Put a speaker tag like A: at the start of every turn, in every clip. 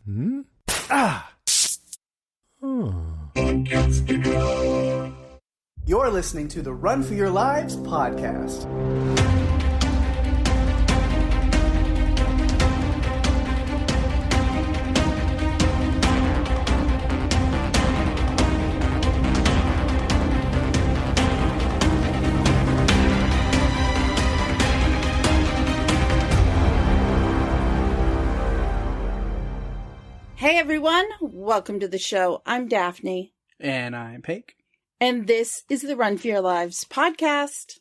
A: Hmm? Ah!
B: You're listening to the Run for Your Lives podcast.
C: Hey everyone, welcome to the show. I'm Daphne.
D: And I'm Pake.
C: And this is the Run for Your Lives podcast.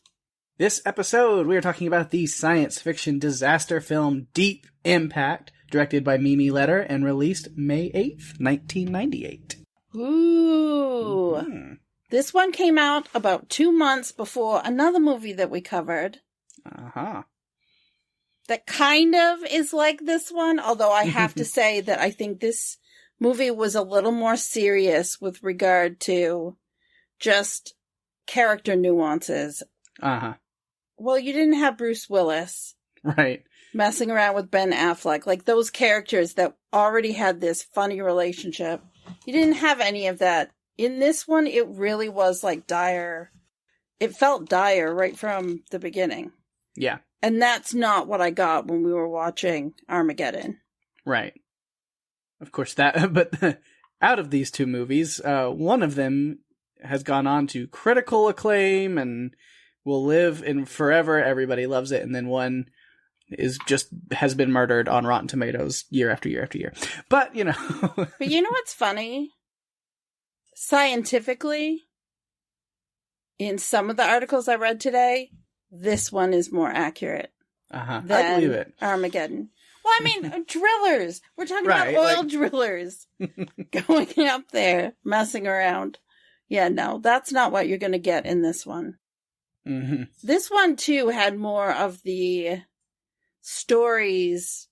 D: This episode, we are talking about the science fiction disaster film Deep Impact, directed by Mimi Leder and released May 8th, 1998.
C: Ooh.
D: Mm-hmm.
C: This one came out about 2 months before another movie that we covered.
D: Uh-huh.
C: That kind of is like this one, although I have to say that I think this movie was a little more serious with regard to just character nuances.
D: Uh-huh.
C: Well, you didn't have Bruce Willis
D: Right.
C: messing around with Ben Affleck, like those characters that already had this funny relationship. You didn't have any of that. In this one, it really was like dire. It felt dire right from the beginning.
D: Yeah.
C: And that's not what I got when we were watching Armageddon.
D: Right. Of course, but out of these two movies, one of them has gone on to critical acclaim and will live in forever. Everybody loves it. And then one has been murdered on Rotten Tomatoes year after year after year. But, you know.
C: But you know what's funny? Scientifically, in some of the articles I read today, this one is more accurate
D: I
C: than
D: believe it.
C: Armageddon. Well, I mean, drillers. We're talking
D: Right,
C: about oil drillers going up there, messing around. Yeah, no, that's not what you're going to get in this one.
D: Mm-hmm.
C: This one, too, had more of the stories,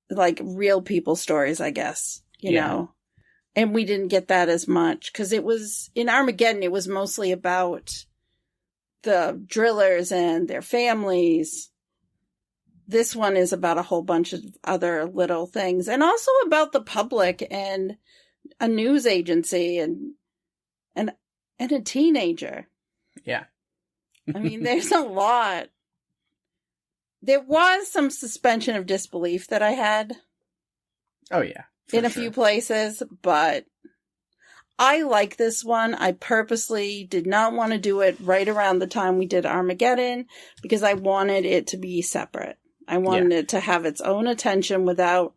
C: like real people stories, I guess, you know. And we didn't get that as much, because it was, in Armageddon, it was mostly about the drillers and their families. This one is about a whole bunch of other little things, and also about the public and a news agency and a teenager.
D: Yeah.
C: I mean, there's a lot. There was some suspension of disbelief that I had.
D: Oh, yeah.
C: In a few places, but I like this one. I purposely did not want to do it right around the time we did Armageddon because I wanted it to be separate. I wanted it to have its own attention without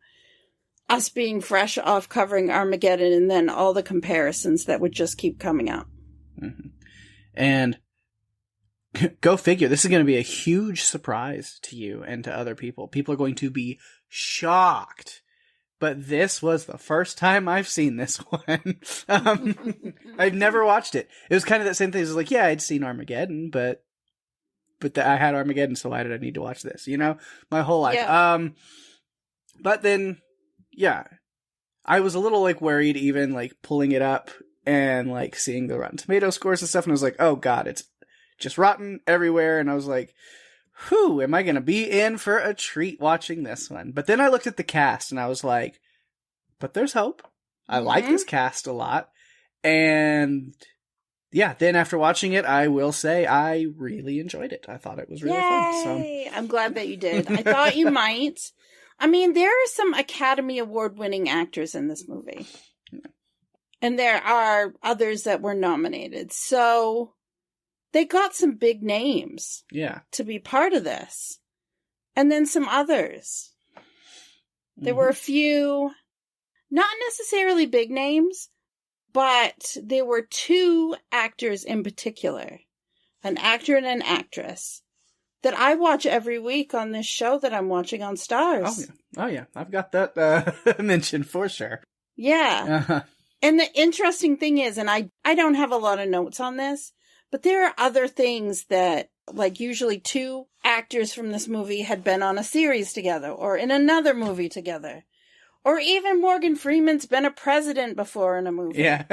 C: us being fresh off covering Armageddon and then all the comparisons that would just keep coming up.
D: Mm-hmm. And go figure, this is going to be a huge surprise to you and to other people. People are going to be shocked. But this was the first time I've seen this one. I've never watched it. It was kind of that same thing. It was like, yeah, I'd seen Armageddon, but I had Armageddon, so why did I need to watch this? You know, my whole life.
C: Yeah.
D: But then, yeah, I was a little like worried, even like pulling it up and like seeing the Rotten Tomato scores and stuff, and I was like, oh god, it's just rotten everywhere. And I was like, whew, am I going to be in for a treat watching this one? But then I looked at the cast and I was like, but there's hope. I like this cast a lot. And yeah, then after watching it, I will say I really enjoyed it. I thought it was really fun. So
C: I'm glad that you did. I thought you might. I mean, there are some Academy Award-winning actors in this movie. And there are others that were nominated. So they got some big names to be part of this. And then some others. There were a few, not necessarily big names, but there were two actors in particular, an actor and an actress, that I watch every week on this show that I'm watching on Stars.
D: Oh, yeah. I've got that mentioned for sure.
C: Yeah.
D: Uh-huh.
C: And the interesting thing is, and I don't have a lot of notes on this, but there are other things that, like usually two actors from this movie had been on a series together or in another movie together. Or even Morgan Freeman's been a president before in a movie.
D: Yeah.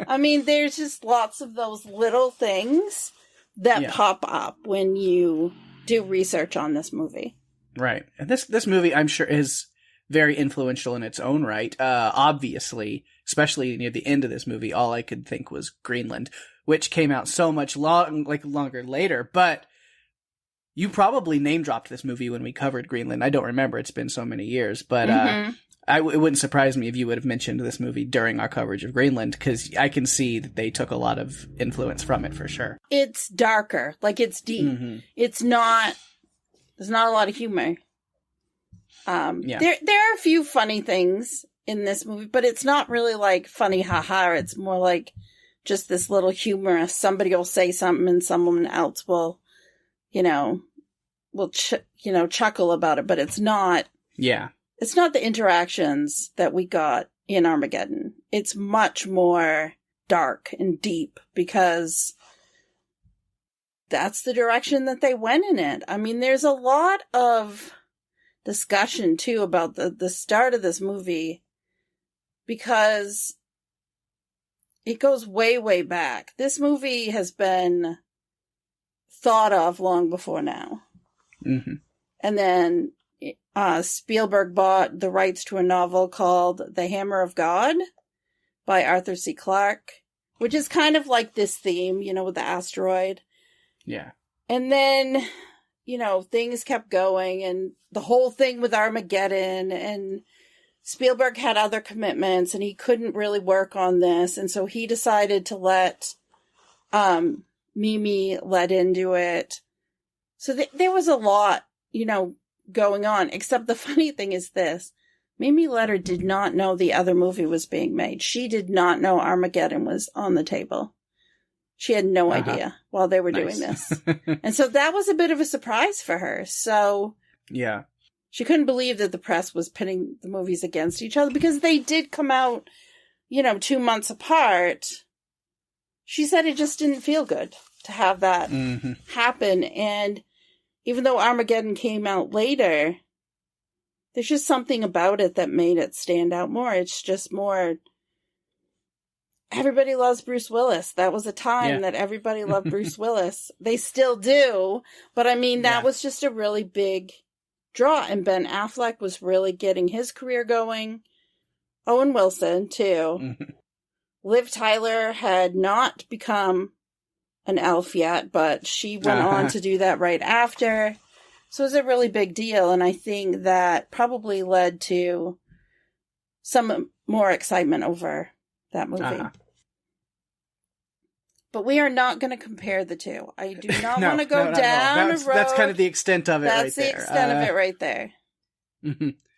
C: I mean, there's just lots of those little things that pop up when you do research on this movie.
D: Right. And this movie, I'm sure, is very influential in its own right. Obviously, especially near the end of this movie, all I could think was Greenland, which came out so much longer later. But you probably name dropped this movie when we covered Greenland. I don't remember; it's been so many years. But it wouldn't surprise me if you would have mentioned this movie during our coverage of Greenland, because I can see that they took a lot of influence from it for sure.
C: It's darker, like it's deep. Mm-hmm. It's not. There's not a lot of humor. There are a few funny things in this movie, but it's not really like funny haha. It's more like just this little humorous. Somebody will say something and someone else will, chuckle about it. But it's not. Yeah. It's not the interactions that we got in Armageddon. It's much more dark and deep because that's the direction that they went in it. I mean, there's a lot of discussion too about the start of this movie because it goes way, way back. This movie has been thought of long before now. Mm-hmm. And then Spielberg bought the rights to a novel called The Hammer of God by Arthur C. Clarke, which is kind of like this theme, with the asteroid. Yeah. And then, things kept going, and the whole thing with Armageddon, and Spielberg had other commitments, and he couldn't really work on this, and so he decided to let Mimi let into it. So there was a lot, going on, except the funny thing is this. Mimi Letter did not know the other movie was being made. She did not know Armageddon was on the table. She had no idea while they were doing this. And so that was a bit of a surprise for her. So yeah, she couldn't believe that the press was pitting the movies against each other because they did come out, 2 months apart. She said it just didn't feel good to have that happen. And even though Armageddon came out later, there's just something about it that made it stand out more. It's just more... Everybody loves Bruce Willis. That was a time that everybody loved Bruce Willis. They still do. But I mean, that was just a really big draw. And Ben Affleck was really getting his career going. Owen Wilson, too. Liv Tyler had not become an elf yet, but she went on to do that right after. So it was a really big deal. And I think that probably led to some more excitement over that movie. But we are not going to compare the two. I do not want to go down a road.
D: That's kind of the extent of it right there.
C: That's the extent of it right there.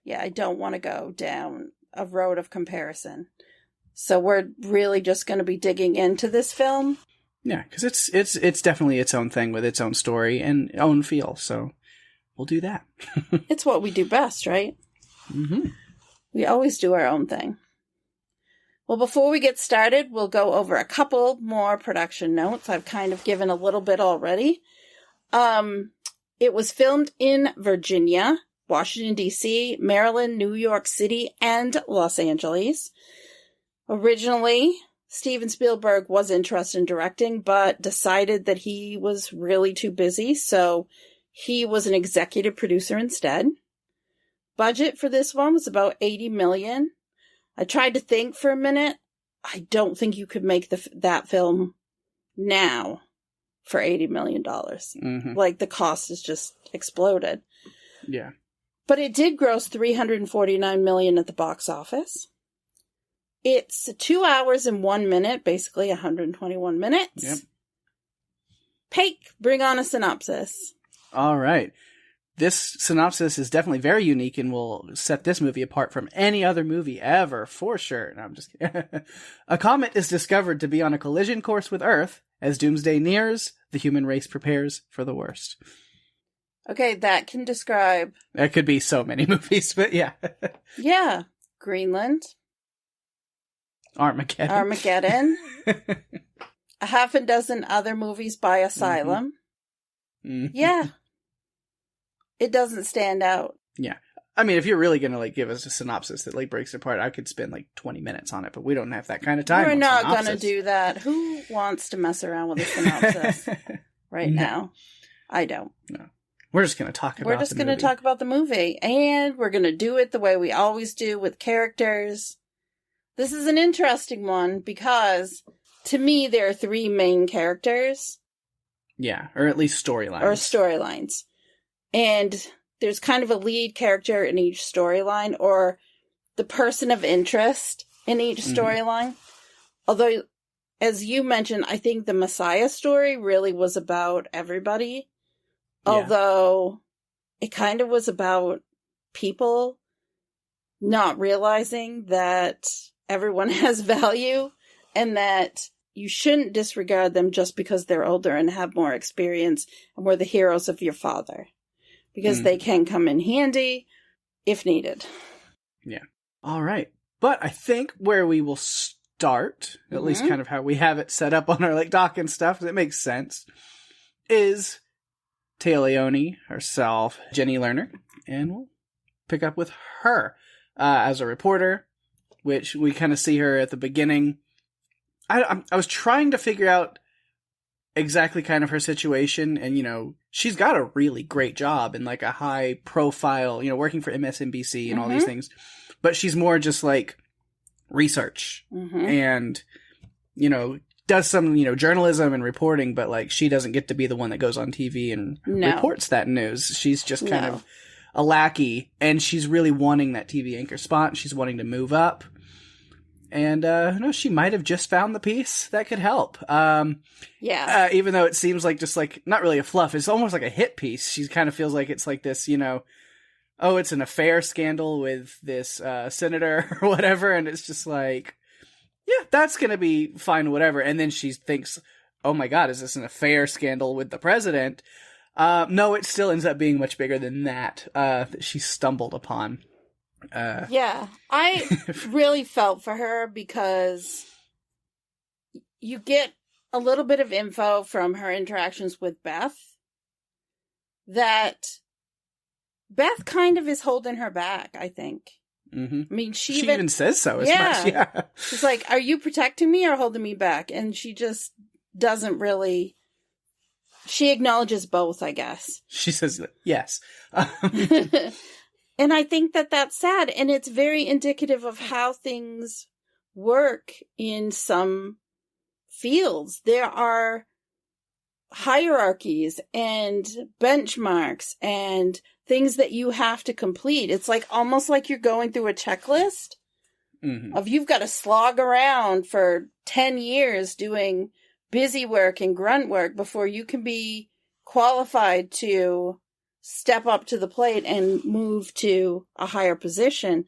C: Yeah, I don't want to go down a road of comparison. So we're really just going to be digging into this film.
D: Yeah, because it's definitely its own thing with its own story and own feel. So we'll do that.
C: It's what we do best, right? Mm-hmm. We always do our own thing. Well, before we get started, we'll go over a couple more production notes. I've kind of given a little bit already. It was filmed in Virginia, Washington, D.C., Maryland, New York City, and Los Angeles. Originally, Steven Spielberg was interested in directing, but decided that he was really too busy, so he was an executive producer instead. Budget for this one was about $80 million. I tried to think for a minute. I don't think you could make that film now for $80 million. Mm-hmm. Like, the cost has just exploded. Yeah. But it did gross $349 million at the box office. It's 2 hours and 1 minute, basically 121 minutes. Yep. Pake, bring on a synopsis.
D: All right. This synopsis is definitely very unique and will set this movie apart from any other movie ever, for sure. No, I'm just kidding. A comet is discovered to be on a collision course with Earth. As doomsday nears, the human race prepares for the worst.
C: Okay, that can describe...
D: That could be so many movies, but yeah.
C: Yeah. Greenland.
D: Armageddon.
C: A half a dozen other movies by Asylum. Mm-hmm. Yeah. It doesn't stand out.
D: Yeah. I mean, if you're really going to give us a synopsis that breaks it apart, I could spend 20 minutes on it, but we don't have that kind of time.
C: We're not going to do that. Who wants to mess around with a synopsis right now? I don't.
D: No. We're just going to talk about
C: We're just going to talk about the movie. And we're going to do it the way we always do with characters. This is an interesting one because, to me, there are 3 main characters.
D: Yeah, or at least storylines.
C: And there's kind of a lead character in each storyline, or the person of interest in each storyline. Although, as you mentioned, I think the Messiah story really was about everybody. Yeah. Although it kind of was about people not realizing that everyone has value and that you shouldn't disregard them just because they're older and have more experience and were the heroes of your father. Because they can come in handy if needed.
D: Yeah. All right. But I think where we will start, at least kind of how we have it set up on our like doc and stuff, it makes sense, is Téa Leoni herself, Jenny Lerner, and we'll pick up with her as a reporter, which we kind of see her at the beginning. I was trying to figure out exactly kind of her situation, and, you know, she's got a really great job in, like, a high profile, you know, working for MSNBC and all these things, but she's more just, like, research and, you know, does some, you know, journalism and reporting, but, like, she doesn't get to be the one that goes on TV and reports that news. She's just kind of a lackey, and she's really wanting that TV anchor spot. She's wanting to move up. And, no, she might have just found the piece that could help. Even though it seems like just like, not really a fluff, it's almost like a hit piece. She kind of feels like it's like this, you know, oh, it's an affair scandal with this, senator or whatever. And it's just like, yeah, that's going to be fine, whatever. And then she thinks, oh my God, is this an affair scandal with the president? No, it still ends up being much bigger than that she stumbled upon.
C: I really felt for her because you get a little bit of info from her interactions with Beth that Beth kind of is holding her back, I think. I mean, she even says so as much. Yeah. She's like, are you protecting me or holding me back? And she just doesn't really... She acknowledges both, I guess.
D: She says yes.
C: And I think that that's sad, and it's very indicative of how things work in some fields. There are hierarchies and benchmarks and things that you have to complete. It's like almost like you're going through a checklist of you've got to slog around for 10 years doing busy work and grunt work before you can be qualified to step up to the plate and move to a higher position.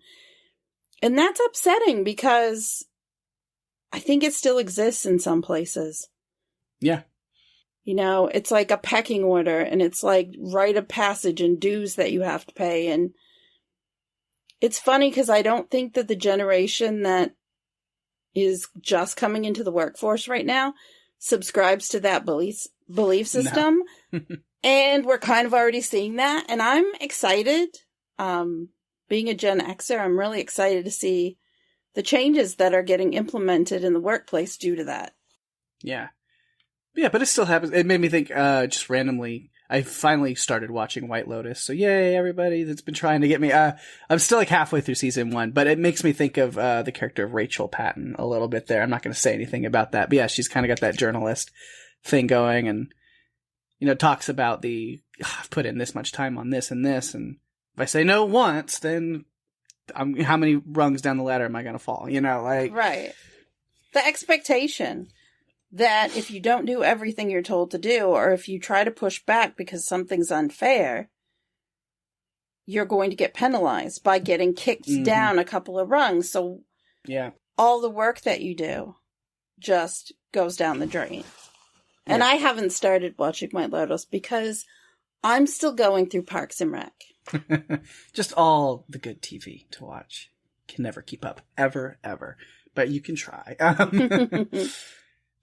C: And that's upsetting because I think it still exists in some places.
D: Yeah.
C: You know, it's like a pecking order, and it's like rite of passage and dues that you have to pay. And it's funny because I don't think that the generation that is just coming into the workforce right now subscribes to that belief system. No. And we're kind of already seeing that. And I'm excited. Being a Gen Xer, I'm really excited to see the changes that are getting implemented in the workplace due to that.
D: Yeah. Yeah, but it still happens. It made me think, just randomly, I finally started watching White Lotus. So yay, everybody that's been trying to get me. I'm still like halfway through season 1, but it makes me think of the character of Rachel Patton a little bit there. I'm not going to say anything about that. But yeah, she's kind of got that journalist thing going, and, you know, talks about I've put in this much time on this and this, and if I say no once, then how many rungs down the ladder am I going to fall? You know, like...
C: Right. The expectation that if you don't do everything you're told to do, or if you try to push back because something's unfair, you're going to get penalized by getting kicked down a couple of rungs. So
D: yeah, all
C: the work that you do just goes down the drain. And I haven't started watching White Lotus because I'm still going through Parks and Rec.
D: Just all the good TV to watch. Can never keep up. Ever, ever. But you can try.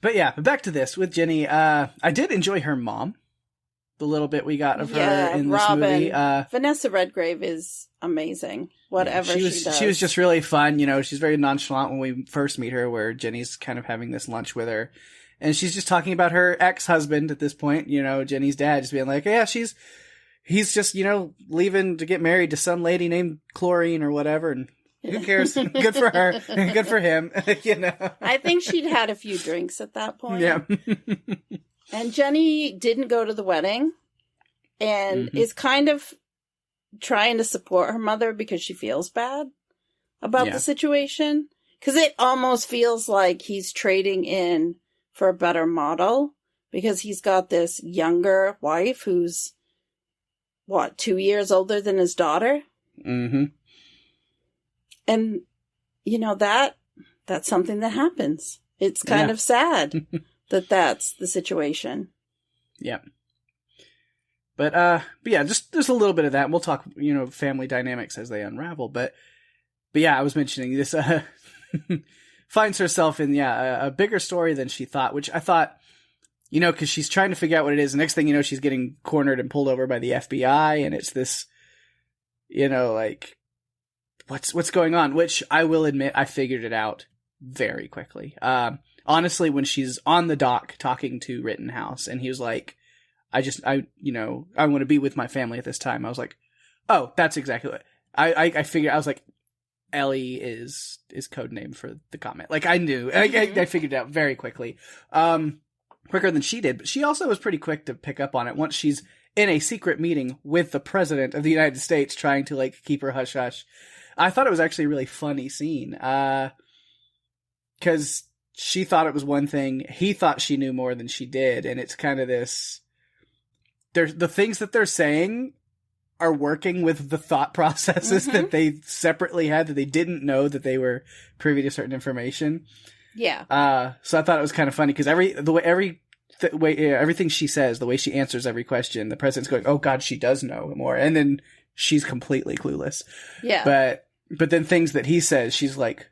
D: But yeah, back to this with Jenny. I did enjoy her mom. The little bit we got of her in this movie.
C: Vanessa Redgrave is amazing. Whatever she does.
D: She was just really fun. You know, she's very nonchalant when we first meet her, where Jenny's kind of having this lunch with her. And she's just talking about her ex-husband at this point. You know, Jenny's dad just being like, yeah, she's he's just, leaving to get married to some lady named Chlorine or whatever, and who cares? Good for her. Good for him.
C: I think she'd had a few drinks at that point.
D: Yeah.
C: And Jenny didn't go to the wedding and is kind of trying to support her mother because she feels bad about the situation. Because it almost feels like he's trading in for a better model because he's got this younger wife who's, 2 years older than his daughter?
D: Mm-hmm.
C: And, that's something that happens. It's kind of sad that that's the situation.
D: Yeah. But yeah, just a little bit of that. We'll talk, family dynamics as they unravel. But yeah, I was mentioning this, finds herself in, a bigger story than she thought, which I thought, because she's trying to figure out what it is. The next thing you know, she's getting cornered and pulled over by the FBI, and it's this, what's going on? Which I will admit, I figured it out very quickly. Honestly, when she's on the dock talking to Rittenhouse, and he was like, I want to be with my family at this time. I was like, oh, that's exactly what I figured. I was like, Ellie is code name for the comment. Like I knew, I figured it out very quickly. Quicker than she did, but she also was pretty quick to pick up on it once she's in a secret meeting with the president of the United States trying to keep her hush hush. I thought it was actually a really funny scene. Cause she thought it was one thing. He thought she knew more than she did. And it's kind of this, the things that they're saying are working with the thought processes that they separately had, that they didn't know that they were privy to certain information.
C: Yeah.
D: So I thought it was kind of funny because everything she says, the way she answers every question, the president's going, "Oh God, she does know more," and then she's completely clueless.
C: Yeah.
D: But then things that he says, she's like,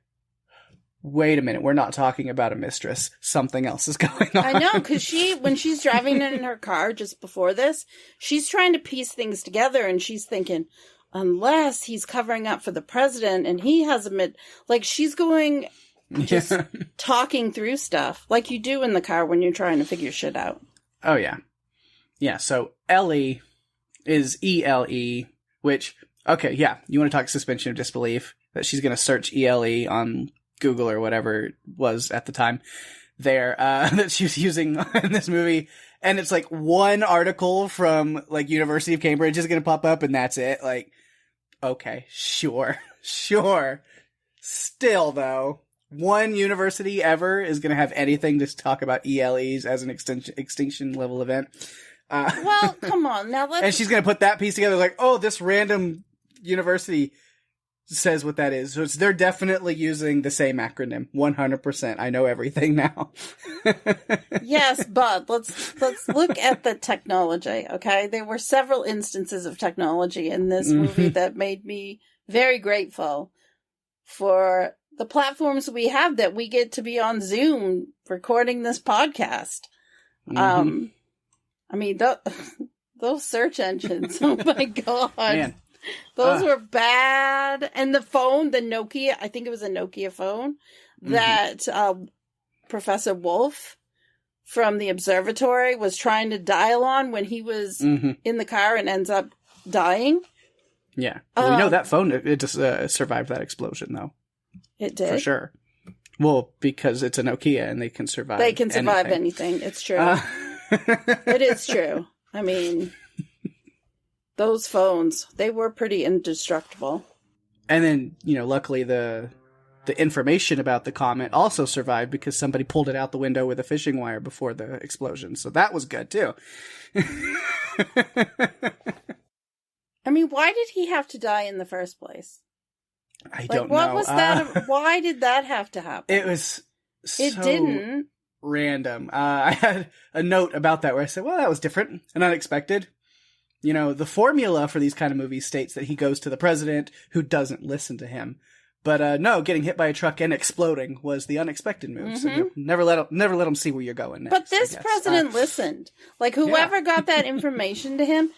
D: "Wait a minute, we're not talking about a mistress. Something else is going on."
C: I know, because when she's driving in her car just before this, she's trying to piece things together, and she's thinking, unless he's covering up for the president and he has she's going. Just talking through stuff like you do in the car when you're trying to figure shit out.
D: Oh, yeah. Yeah, so Ellie is ELE, which, okay, yeah, you want to talk suspension of disbelief, that she's going to search ELE on Google or whatever it was at the time there, that she was using in this movie. And it's one article from University of Cambridge is going to pop up and that's it. Okay, sure. Still, though. One university ever is going to have anything to talk about ELEs as an extinction level event.
C: Well, come on. Now
D: and she's going to put that piece together this random university says what that is. So they're definitely using the same acronym. 100%. I know everything now.
C: Yes, but let's look at the technology, okay? There were several instances of technology in this movie that made me very grateful for the platforms we have, that we get to be on Zoom recording this podcast. I mean, those search engines, oh my God.
D: Man.
C: Those were bad. And the phone, the Nokia, I think it was a Nokia phone that Professor Wolf from the observatory was trying to dial on when he was in the car and ends up dying.
D: Yeah. Well, that phone, it just survived that explosion, though.
C: It did?
D: For sure. Well, because it's a Nokia and they can survive
C: They can survive anything. It's true. It is true. I mean, those phones, they were pretty indestructible.
D: And then, luckily the information about the comet also survived because somebody pulled it out the window with a fishing wire before the explosion. So that was good, too.
C: I mean, why did he have to die in the first place?
D: I don't know.
C: What was that? Why did that have to happen?
D: It was
C: It didn't.
D: Random. I had a note about that where I said, well, that was different and unexpected. The formula for these kind of movies states that he goes to the president who doesn't listen to him. But no, getting hit by a truck and exploding was the unexpected move. So never let him see where you're going next.
C: But this president listened. Whoever got that information to him,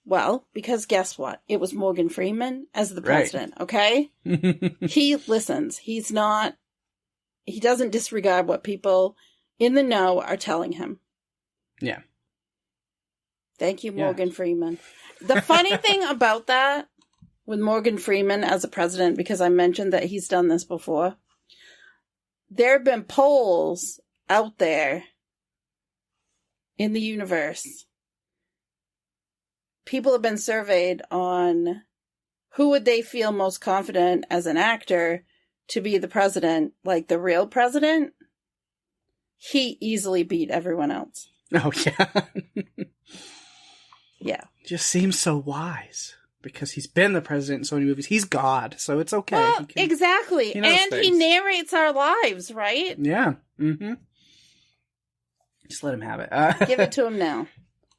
C: well, because guess what? It was Morgan Freeman as the president, okay? He listens. He doesn't disregard what people in the know are telling him.
D: Yeah.
C: Thank you, Morgan Freeman. The funny thing about that, with Morgan Freeman as a president, because I mentioned that he's done this before, there have been polls out there in the universe. People have been surveyed on who would they feel most confident as an actor to be the president, like the real president. He easily beat everyone else.
D: Oh, yeah.
C: Yeah.
D: Just seems so wise. Because he's been the president in so many movies. He's God, so it's okay.
C: Well, exactly. And
D: things.
C: he narrates our lives, right?
D: Yeah. Mm-hmm. Just let him have it.
C: Give it to him now.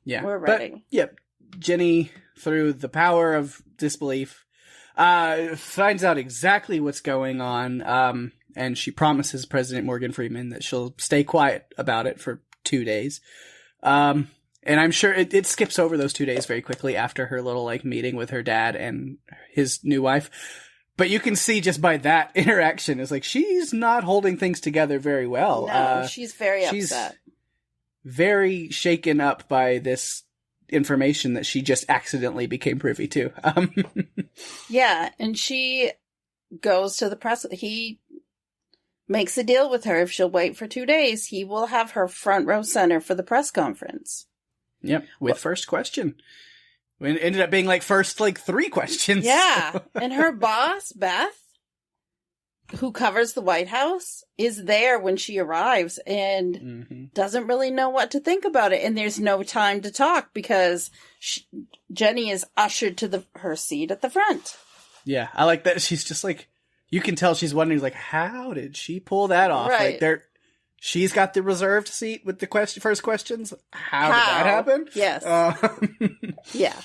D: Yeah.
C: We're ready.
D: But, yep. Jenny, through the power of disbelief, finds out exactly what's going on, and she promises President Morgan Freeman that she'll stay quiet about it for 2 days. And I'm sure it skips over those 2 days very quickly after her little, like, meeting with her dad and his new wife. But you can see just by that interaction, it's like, she's not holding things together very well.
C: No, she's very upset.
D: Very shaken up by this information that she just accidentally became privy to.
C: Yeah, and she goes to the press. He makes a deal with her. If she'll wait for 2 days, he will have her front row center for the press conference.
D: Yep, with first question. It ended up being first 3 questions.
C: Yeah, and her boss, Beth, who covers the White House, is there when she arrives and doesn't really know what to think about it. And there's no time to talk because Jenny is ushered to her seat at the front.
D: Yeah, I like that. She's just you can tell she's wondering, how did she pull that off?
C: Right.
D: She's got the reserved seat with the first questions. How did that happen?
C: Yes. Yeah.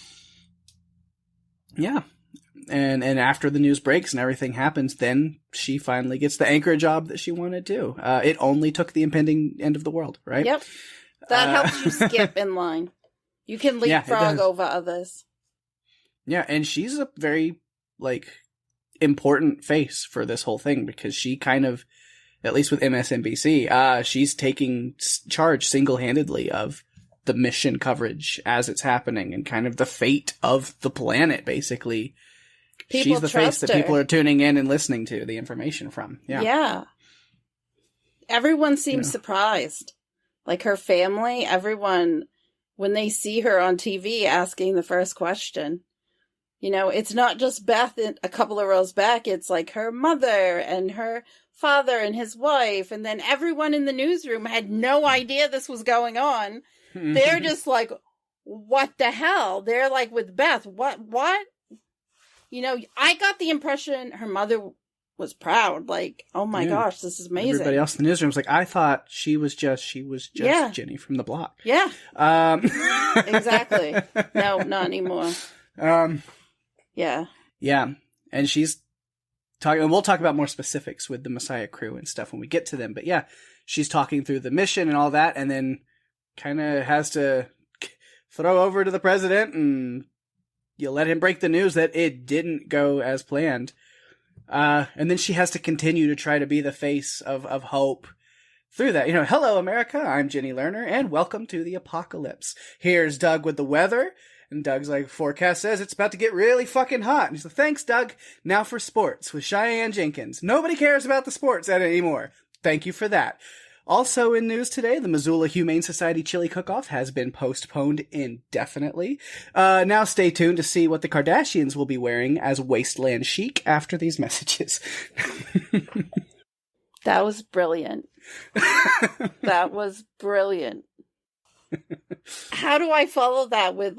D: Yeah. And after the news breaks and everything happens, then she finally gets the anchor job that she wanted to. It only took the impending end of the world, right?
C: Yep. That helps you skip in line. You can leapfrog over others.
D: Yeah, and she's a very, important face for this whole thing because she kind of, at least with MSNBC, she's taking charge single-handedly of the mission coverage as it's happening and kind of the fate of the planet, basically. She's the face that people are tuning in and listening to the information from. Yeah.
C: Yeah. Everyone seems surprised. Her family, everyone, when they see her on TV asking the first question. It's not just Beth a couple of rows back. It's her mother and her father and his wife. And then everyone in the newsroom had no idea this was going on. They're just what the hell? They're with Beth. What? I got the impression her mother was proud. Oh my gosh, this is amazing.
D: Everybody else in the newsroom was I thought she was just Jenny from the block.
C: Yeah. Exactly. No, not anymore. Yeah.
D: Yeah. And she's talking, and we'll talk about more specifics with the Messiah crew and stuff when we get to them. But yeah, she's talking through the mission and all that, and then kind of has to throw over to the president and you let him break the news that it didn't go as planned. And then she has to continue to try to be the face of hope through that. Hello, America. I'm Jenny Lerner, and welcome to the apocalypse. Here's Doug with the weather. And Doug's forecast says it's about to get really fucking hot. And he's thanks, Doug. Now for sports with Cheyenne Jenkins. Nobody cares about the sports anymore. Thank you for that. Also in news today, the Missoula Humane Society Chili Cook-Off has been postponed indefinitely. Now stay tuned to see what the Kardashians will be wearing as wasteland chic after these messages.
C: That was brilliant. That was brilliant. How do I follow that with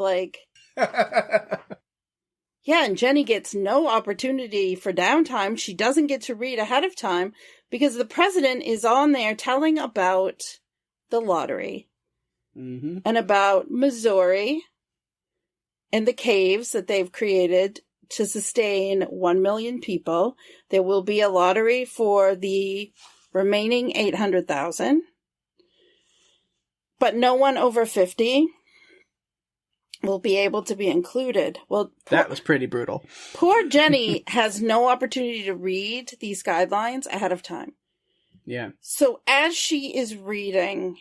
C: Yeah, and Jenny gets no opportunity for downtime. She doesn't get to read ahead of time because the president is on there telling about the lottery and about Missouri and the caves that they've created to sustain 1 million people. There will be a lottery for the remaining 800,000. But no one over 50 will be able to be included. Well,
D: that was pretty brutal.
C: Poor Jenny has no opportunity to read these guidelines ahead of time.
D: Yeah.
C: So as she is reading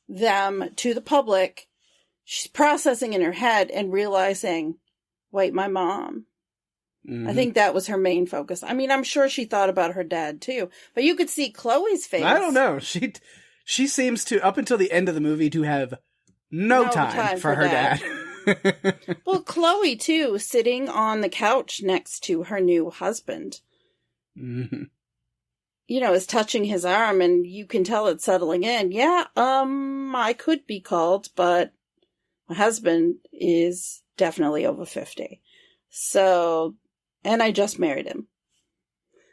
C: them to the public, she's processing in her head and realizing, wait, my mom.
D: Mhm.
C: I think that was her main focus. I mean, I'm sure she thought about her dad too, but you could see Chloe's face.
D: I don't know. She seems to, up until the end of the movie, to have no time for her dad.
C: Well, Chloe too, sitting on the couch next to her new husband.
D: Mhm.
C: You know, is touching his arm, and you can tell it's settling in. Yeah, I could be called, but my husband is definitely over 50. So, and I just married him.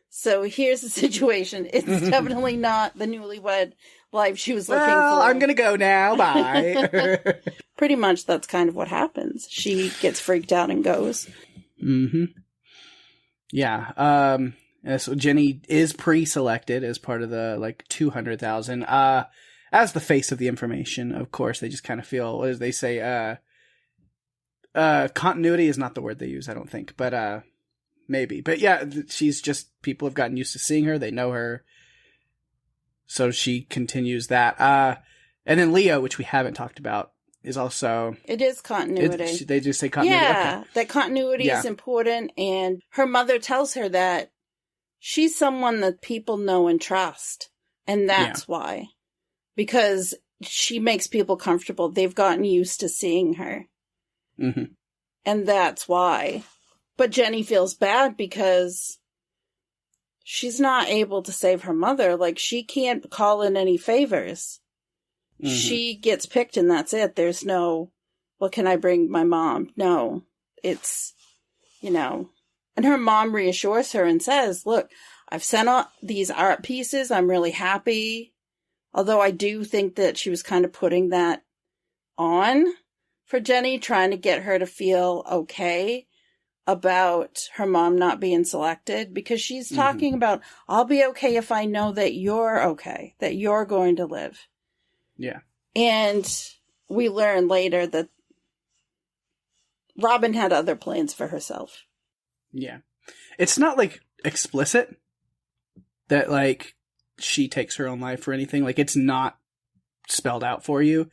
C: So here's the situation. It's definitely not the newlywed life she was looking for.
D: I'm gonna go now. Bye.
C: Pretty much that's kind of what happens. She gets freaked out and goes.
D: Mm-hmm. Yeah. So Jenny is pre-selected as part of the 200,000. As the face of the information, of course, they just kind of feel, what does they say? Continuity is not the word they use, I don't think, but maybe. But yeah, she's just, people have gotten used to seeing her. They know her. So she continues that. And then Leo, which we haven't talked about, is also...
C: It is continuity.
D: They just say continuity.
C: Yeah,
D: okay.
C: that continuity is important. And her mother tells her that she's someone that people know and trust. And that's why. Because she makes people comfortable. They've gotten used to seeing her.
D: Mm-hmm.
C: And that's why. But Jenny feels bad because she's not able to save her mother. Like, she can't call in any favors. Mm-hmm. She gets picked and that's it. There's no, what can I bring my mom? No. It's, And her mom reassures her and says, look, I've sent out these art pieces. I'm really happy. Although I do think that she was kind of putting that on for Jenny, trying to get her to feel okay about her mom not being selected, because she's talking about, I'll be okay if I know that you're okay, that you're going to live.
D: Yeah.
C: And we learn later that Robin had other plans for herself.
D: Yeah. It's not explicit that she takes her own life or anything. It's not spelled out for you.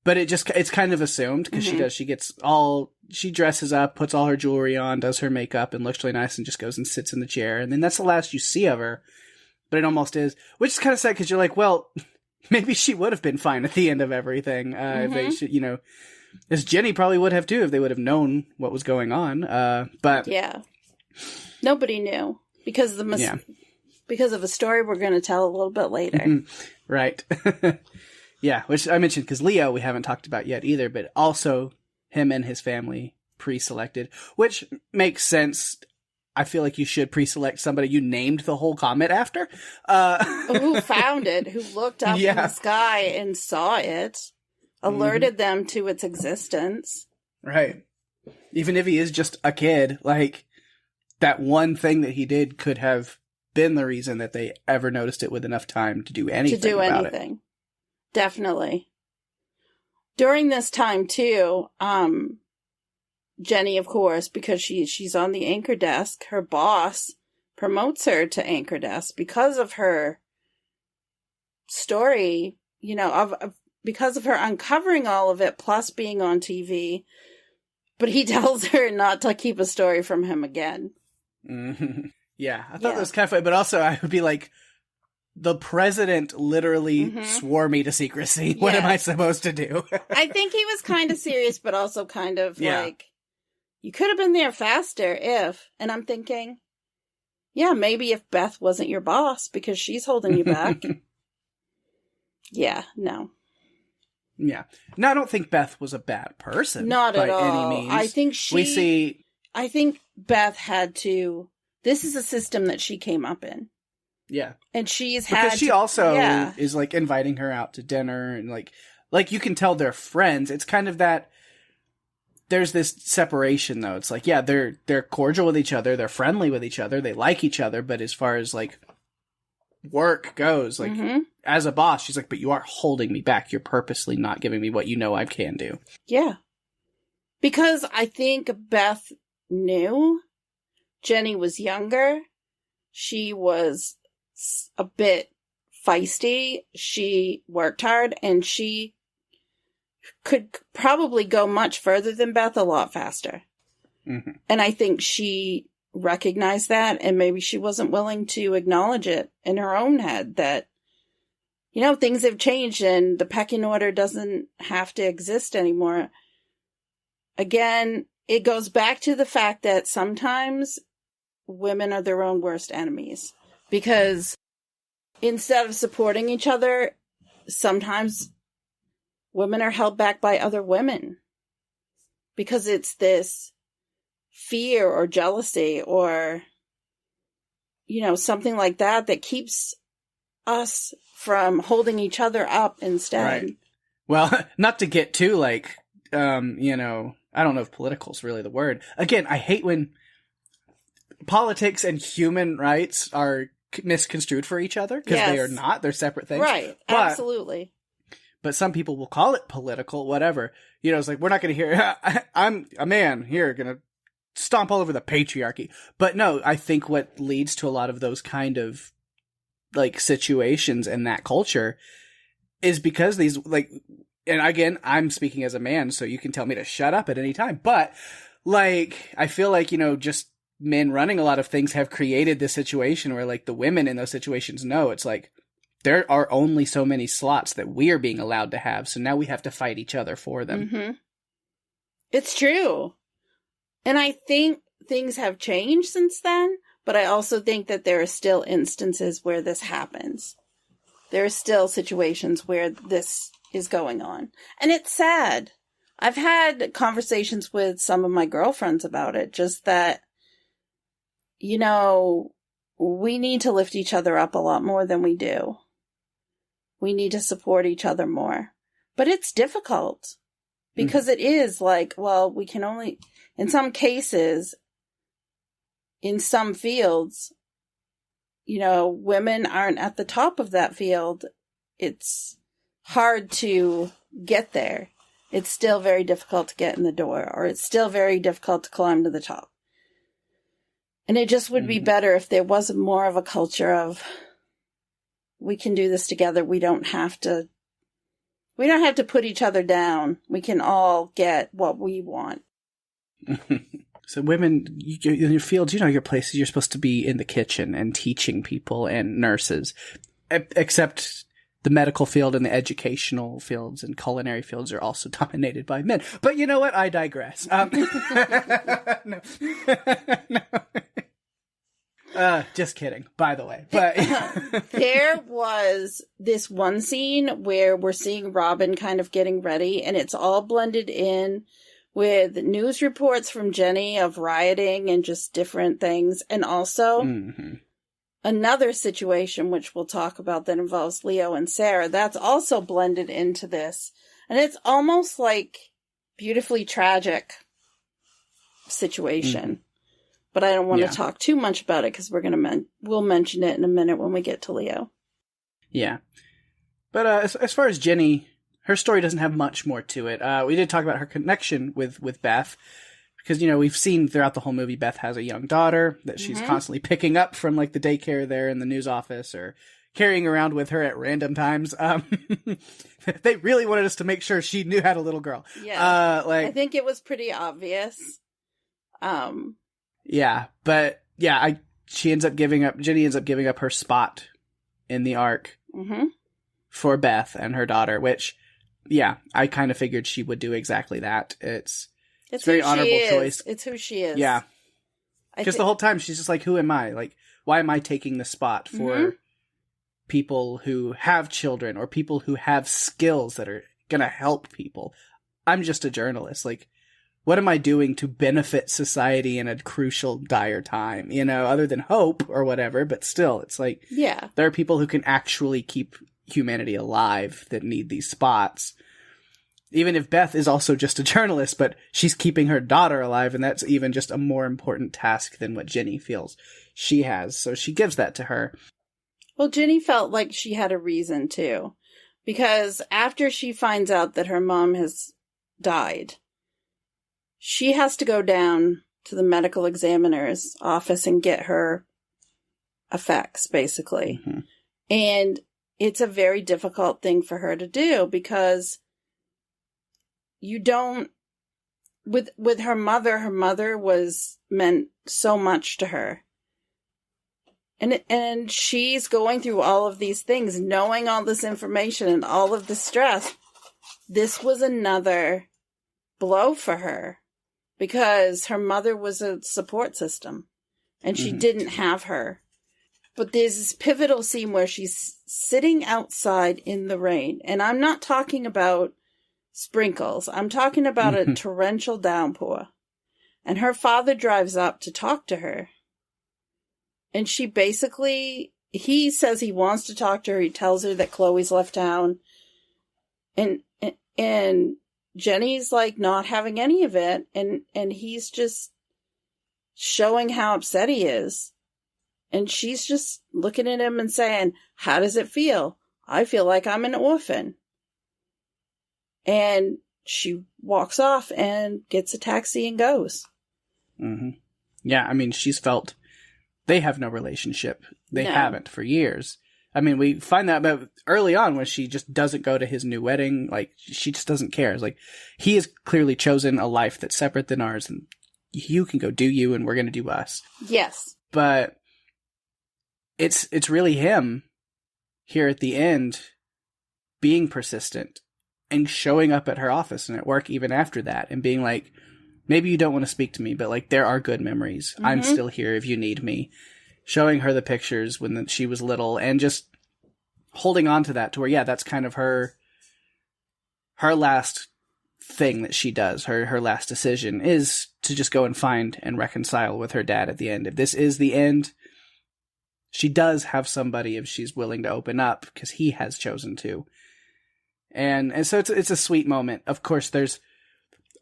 D: But it's kind of assumed, because she dresses up, puts all her jewelry on, does her makeup, and looks really nice, and just goes and sits in the chair. And then that's the last you see of her. But it almost is, which is kind of sad, because you're like, well, maybe she would have been fine at the end of everything. If they should, as Jenny probably would have too, if they would have known what was going on. But
C: yeah, nobody knew because of a story we're going to tell a little bit later.
D: Right. Yeah, which I mentioned because Leo we haven't talked about yet either, but also him and his family pre-selected, which makes sense. I feel like you should pre-select somebody you named the whole comet after.
C: Who found it, who looked up in the sky and saw it, alerted them to its existence.
D: Right. Even if he is just a kid, that one thing that he did could have been the reason that they ever noticed it with enough time to do anything about it.
C: Definitely. During this time, too, Jenny, of course, because she's on the anchor desk, her boss promotes her to anchor desk because of her story, because of her uncovering all of it, plus being on TV. But he tells her not to keep a story from him again.
D: Mm-hmm. Yeah, I thought that was kind of funny, but also I would be like, the president literally swore me to secrecy. What am I supposed to do?
C: I think he was kind of serious, but also kind of you could have been there faster if, and I'm thinking, maybe if Beth wasn't your boss because she's holding you back. No.
D: Yeah. No, I don't think Beth was a bad person.
C: Not at all.
D: By any means.
C: I think I think Beth had to, this is a system that she came up in.
D: Yeah.
C: And she's
D: because she also is inviting her out to dinner and you can tell they're friends. It's kind of that there's this separation though. It's they're cordial with each other, they're friendly with each other, they like each other, but as far as work goes, as a boss, she's like, but you are holding me back. You're purposely not giving me what you know I can do.
C: Yeah. Because I think Beth knew Jenny was younger. She was a bit feisty. She worked hard and she could probably go much further than Beth a lot faster.
D: Mm-hmm.
C: And I think she recognized that, and maybe she wasn't willing to acknowledge it in her own head that, you know, things have changed and the pecking order doesn't have to exist anymore. Again, it goes back to the fact that sometimes women are their own worst enemies, because instead of supporting each other, sometimes women are held back by other women because it's this fear or jealousy or, you know, something like that that keeps us from holding each other up instead.
D: Right. Well, not to get too, like, you know, I don't know if political is really the word. Again, I hate when politics and human rights are misconstrued for each other, because they are not. They're separate things.
C: Right. Absolutely.
D: But some people will call it political, whatever. You know, it's like, we're not going to hear, I'm a man here, going to stomp all over the patriarchy. But no, I think what leads to a lot of those kind of, like, situations in that culture is because these, like, and again, I'm speaking as a man, so you can tell me to shut up at any time. But, like, I feel like, you know, just men running a lot of things have created this situation where, like, the women in those situations know it's like, there are only so many slots that we are being allowed to have, so now we have to fight each other for them.
C: Mm-hmm. It's true. And I think things have changed since then, but I also think that there are still instances where this happens. There are still situations where this is going on. And it's sad. I've had conversations with some of my girlfriends about it, just that, you know, we need to lift each other up a lot more than we do. We need to support each other more. But it's difficult because it is like, well, we can only, in some cases, in some fields, you know, women aren't at the top of that field. It's hard to get there. It's still very difficult to get in the door, or it's still very difficult to climb to the top. And it just would be better if there was more of a culture of, we can do this together. We don't have to put each other down. We can all get what we want.
D: So women, in your fields, you know, your places, you're supposed to be in the kitchen and teaching people and nurses, except the medical field and the educational fields and culinary fields are also dominated by men. But you know what? I digress. No. Just kidding, by the way. But
C: there was this one scene where we're seeing Robin kind of getting ready, and it's all blended in with news reports from Jenny of rioting and just different things. And also another situation, which we'll talk about, that involves Leo and Sarah, that's also blended into this. And it's almost like beautifully tragic situation. But I don't want to talk too much about it because we'll mention it in a minute when we get to Leo.
D: Yeah. But as far as Jenny, her story doesn't have much more to it. We did talk about her connection with Beth because, you know, we've seen throughout the whole movie Beth has a young daughter that she's constantly picking up from, like, the daycare there in the news office or carrying around with her at random times. They really wanted us to make sure she knew had a little girl.
C: Yeah. I think it was pretty obvious.
D: Yeah, but yeah, Jenny ends up giving up her spot in the Ark for Beth and her daughter, which, yeah, I kind of figured she would do exactly that. It's a very honorable choice.
C: It's who she is.
D: Yeah. Because the whole time she's just like, who am I? Like, why am I taking the spot for people who have children or people who have skills that are going to help people? I'm just a journalist. Like, what am I doing to benefit society in a crucial, dire time? You know, other than hope or whatever, but still, it's like,
C: yeah,
D: there are people who can actually keep humanity alive that need these spots. Even if Beth is also just a journalist, but she's keeping her daughter alive, and that's even just a more important task than what Jenny feels she has. So she gives that to her.
C: Well, Jenny felt like she had a reason too, because after she finds out that her mom has died, she has to go down to the medical examiner's office and get her effects, basically. And it's a very difficult thing for her to do because you don't, with her mother was meant so much to her. And she's going through all of these things, knowing all this information and all of the stress. This was another blow for her because her mother was a support system and she didn't have her. But there's this pivotal scene where she's sitting outside in the rain. And I'm not talking about sprinkles. I'm talking about a torrential downpour. And her father drives up to talk to her. And she basically, he says he wants to talk to her. He tells her that Chloe's left town. And Jenny's like not having any of it. And he's just showing how upset he is. And she's just looking at him and saying, how does it feel? I feel like I'm an orphan. And she walks off and gets a taxi and goes.
D: Mm-hmm. Yeah, I mean, she's felt they have no relationship. They haven't for years. I mean, we find that about early on when she just doesn't go to his new wedding. Like, she just doesn't care. It's like, he has clearly chosen a life that's separate than ours. And you can go do you and we're going to do us.
C: Yes.
D: But it's really him here at the end being persistent and showing up at her office and at work even after that and being like, maybe you don't want to speak to me, but like, there are good memories. Mm-hmm. I'm still here if you need me. Showing her the pictures when she was little and just holding on to that to where, yeah, that's kind of her last thing that she does. Her last decision is to just go and find and reconcile with her dad at the end. If this is the end, she does have somebody if she's willing to open up because he has chosen to. And so it's a sweet moment. Of course, there's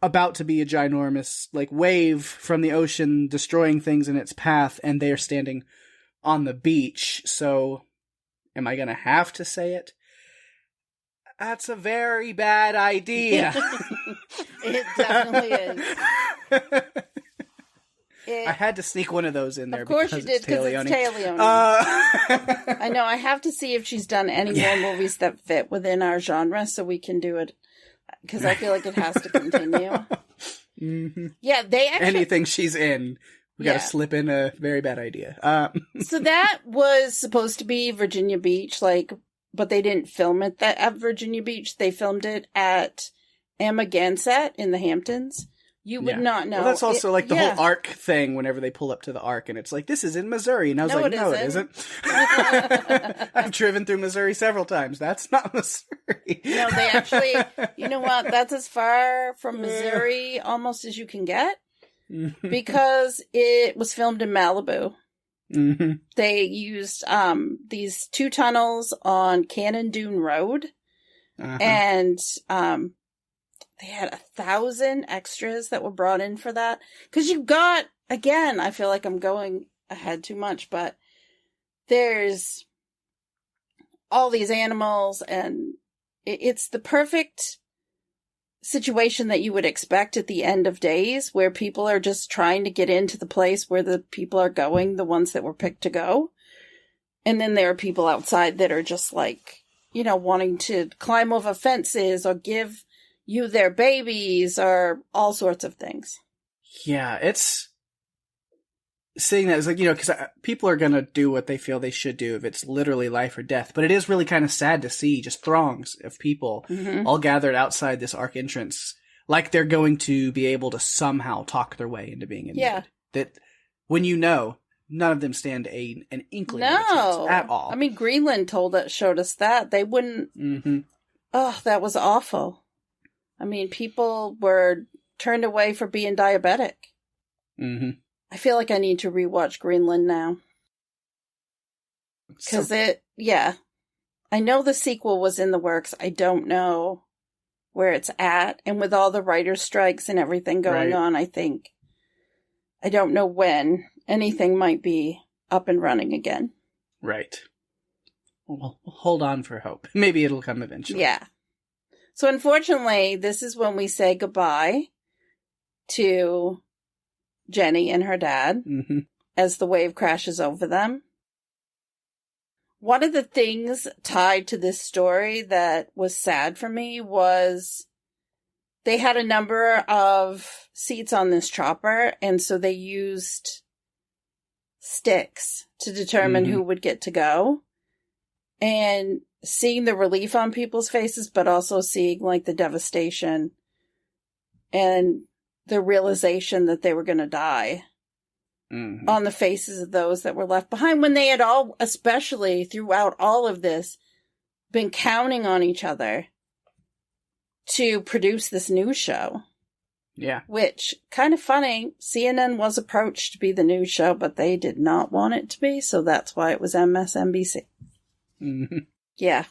D: about to be a ginormous like wave from the ocean destroying things in its path, and they are standing on the beach. So am I going to have to say it? That's a very bad idea.
C: It definitely is.
D: I had to sneak one of those in there.
C: Of course you did, because it's Téa Leoni. I know. I have to see if she's done any more movies that fit within our genre so we can do it, because I feel like it has to continue.
D: Mm-hmm.
C: Yeah, they actually...
D: Anything she's in, we got to slip in a very bad idea.
C: So that was supposed to be Virginia Beach, but they didn't film it at Virginia Beach. They filmed it at Amagansett in the Hamptons. You would not know.
D: Well, that's also the whole Ark thing whenever they pull up to the Ark and it's like, this is in Missouri. And I was no, it isn't. I've driven through Missouri several times. That's not Missouri.
C: No, they actually, you know what? That's as far from Missouri almost as you can get because it was filmed in Malibu. Mm-hmm. They used these 2 tunnels on Cannon Dune Road and they had 1,000 extras that were brought in for that. Because you got, again, I feel like I'm going ahead too much, but there's all these animals, and it's the perfect situation that you would expect at the end of days, where people are just trying to get into the place where the people are going, the ones that were picked to go. And then there are people outside that are just wanting to climb over fences or give you their babies or all sorts of things.
D: Yeah, it's seeing that is because people are going to do what they feel they should do if it's literally life or death. But it is really kind of sad to see just throngs of people all gathered outside this Ark entrance, like they're going to be able to somehow talk their way into being admitted. Yeah. That when none of them stand an inkling of a chance at all.
C: I mean, Greenland showed us that. They wouldn't... Mm-hmm. Oh, that was awful. I mean, people were turned away for being diabetic. Mm-hmm. I feel like I need to rewatch Greenland now. Because I know the sequel was in the works. I don't know where it's at. And with all the writer's strikes and everything going on, I don't know when anything might be up and running again.
D: Right. Well, hold on for hope. Maybe it'll come eventually.
C: Yeah. So unfortunately, this is when we say goodbye to Jenny and her dad as the wave crashes over them. One of the things tied to this story that was sad for me was they had a number of seats on this chopper, and so they used sticks to determine who would get to go. And seeing the relief on people's faces, but also seeing like the devastation and the realization that they were going to die on the faces of those that were left behind, when they had all, especially throughout all of this, been counting on each other to produce this news show.
D: Yeah.
C: Which, kind of funny, CNN was approached to be the news show, but they did not want it to be, so that's why it was MSNBC. Yeah.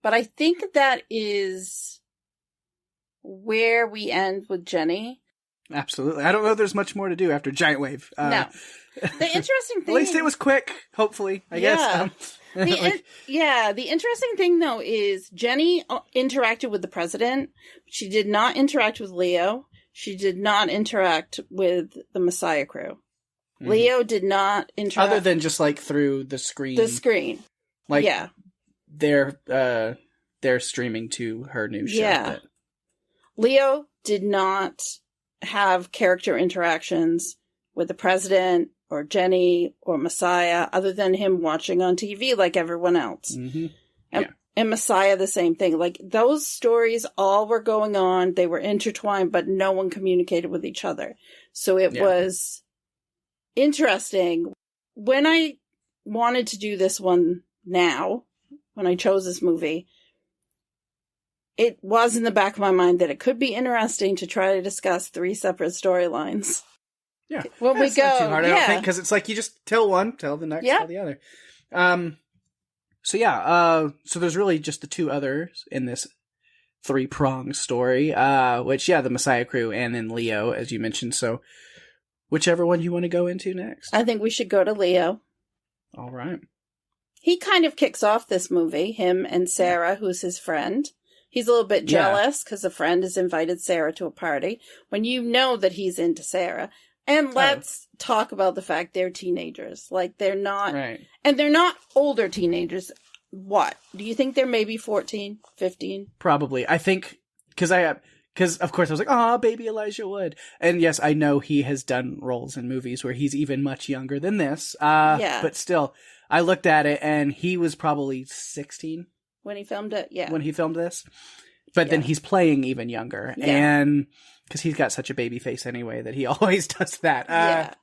C: But I think that is where we end with Jenny.
D: Absolutely. I don't know if there's much more to do after Giant Wave.
C: No. The interesting thing...
D: At least it was quick, hopefully, I guess.
C: The interesting thing, though, is Jenny interacted with the president. She did not interact with Leo. She did not interact with the Messiah crew. Leo did not interact...
D: Other than just, like, through the screen.
C: The screen.
D: Like,
C: yeah.
D: They're streaming to her new show.
C: Yeah.
D: But...
C: Leo did not have character interactions with the president or Jenny or Messiah, other than him watching on TV like everyone else. And Messiah, the same thing. Like, those stories all were going on. They were intertwined, but no one communicated with each other. So it was interesting. When I wanted to do this one now, when I chose this movie, it was in the back of my mind that it could be interesting to try to discuss 3 separate storylines.
D: Yeah.
C: When we go,
D: not too hard, I don't think, because it's like you just tell one, tell the next, tell the other. So there's really just the 2 others in this 3-pronged story, which, the Messiah crew and then Leo, as you mentioned. So whichever one you want to go into next.
C: I think we should go to Leo.
D: All right.
C: He kind of kicks off this movie, him and Sarah, who's his friend. He's a little bit jealous because a friend has invited Sarah to a party when you know that he's into Sarah. And let's talk about the fact they're teenagers. Like, they're not...
D: Right.
C: And they're not older teenagers. What? Do you think they're maybe 14, 15?
D: Probably. I think... Because, of course, I was like, oh, baby Elijah Wood. And yes, I know he has done roles in movies where he's even much younger than this. But still, I looked at it, and he was probably 16.
C: When he filmed it,
D: When he filmed this. But then he's playing even younger.
C: Yeah.
D: And... Because he's got such a baby face anyway that he always does that.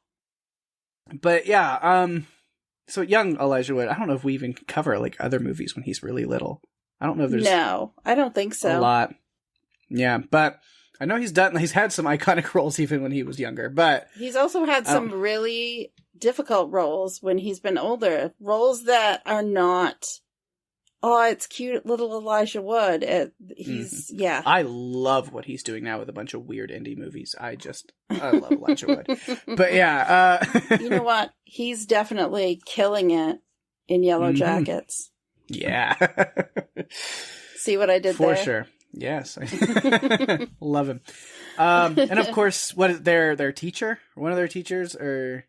D: But so young Elijah Wood, I don't know if we even cover like other movies when he's really little. I don't know if there's...
C: No, I don't think so.
D: A lot. Yeah, but I know he's had some iconic roles even when he was younger, but... He's also had
C: some really difficult roles when he's been older. Roles that are not... Oh, it's cute little Elijah Wood. I
D: love what he's doing now with a bunch of weird indie movies. I love Elijah Wood. But
C: you know what? He's definitely killing it in Yellow Jackets.
D: Yeah.
C: See what I did
D: there?
C: For
D: sure. Yes. Love him. And of course, their teacher? One of their teachers, or...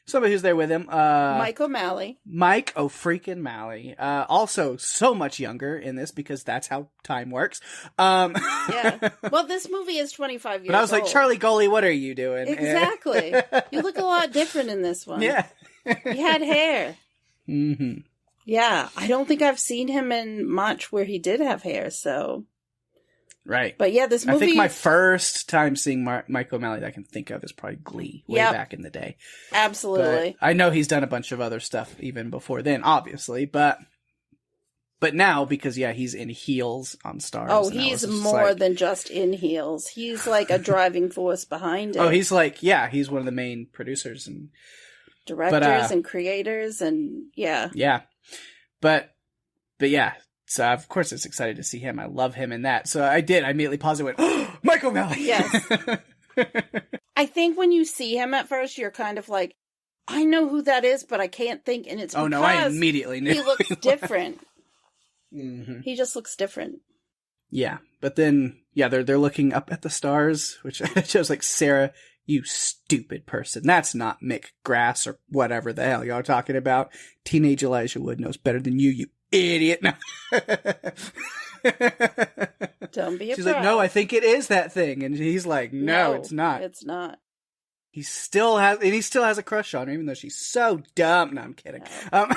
D: Somebody who's there with him.
C: Mike O'Malley.
D: Mike O'Freakin-Malley. Also so much younger in this because that's how time works.
C: Yeah. Well, this movie is 25 years old.
D: But I was like, Charlie Goley, what are you doing?
C: Exactly. You look a lot different in this one.
D: Yeah.
C: You had hair.
D: Mm-hmm.
C: Yeah. I don't think I've seen him in much where he did have hair, so...
D: Right.
C: But yeah, this movie...
D: I think my first time seeing Mike O'Malley that I can think of is probably Glee, way back in the day.
C: Absolutely.
D: But I know he's done a bunch of other stuff even before then, obviously, but now, because, he's in heels on Stars.
C: Oh, he's more than just in heels. He's like a driving force behind it.
D: Oh, he's like, he's one of the main producers and...
C: Directors and creators and,
D: Yeah. But yeah. So, of course, it's excited to see him. I love him in that. So I immediately paused and went, oh, Mike O'Malley!
C: Yes. I think when you see him at first, you're kind of like, I know who that is, but I can't think. And it's because
D: I immediately knew.
C: He looks different.
D: Mm-hmm.
C: He just looks different.
D: Yeah. But then, they're looking up at the stars, which shows like, Sarah, you stupid person. That's not Mick Grass or whatever the hell y'all talking about. Teenage Elijah Wood knows better than you idiot. No.
C: Don't be a
D: She's like, no, I think it is that thing. And he's like, no, it's not.
C: It's not.
D: He still has a crush on her, even though she's so dumb. No, I'm kidding.
C: No.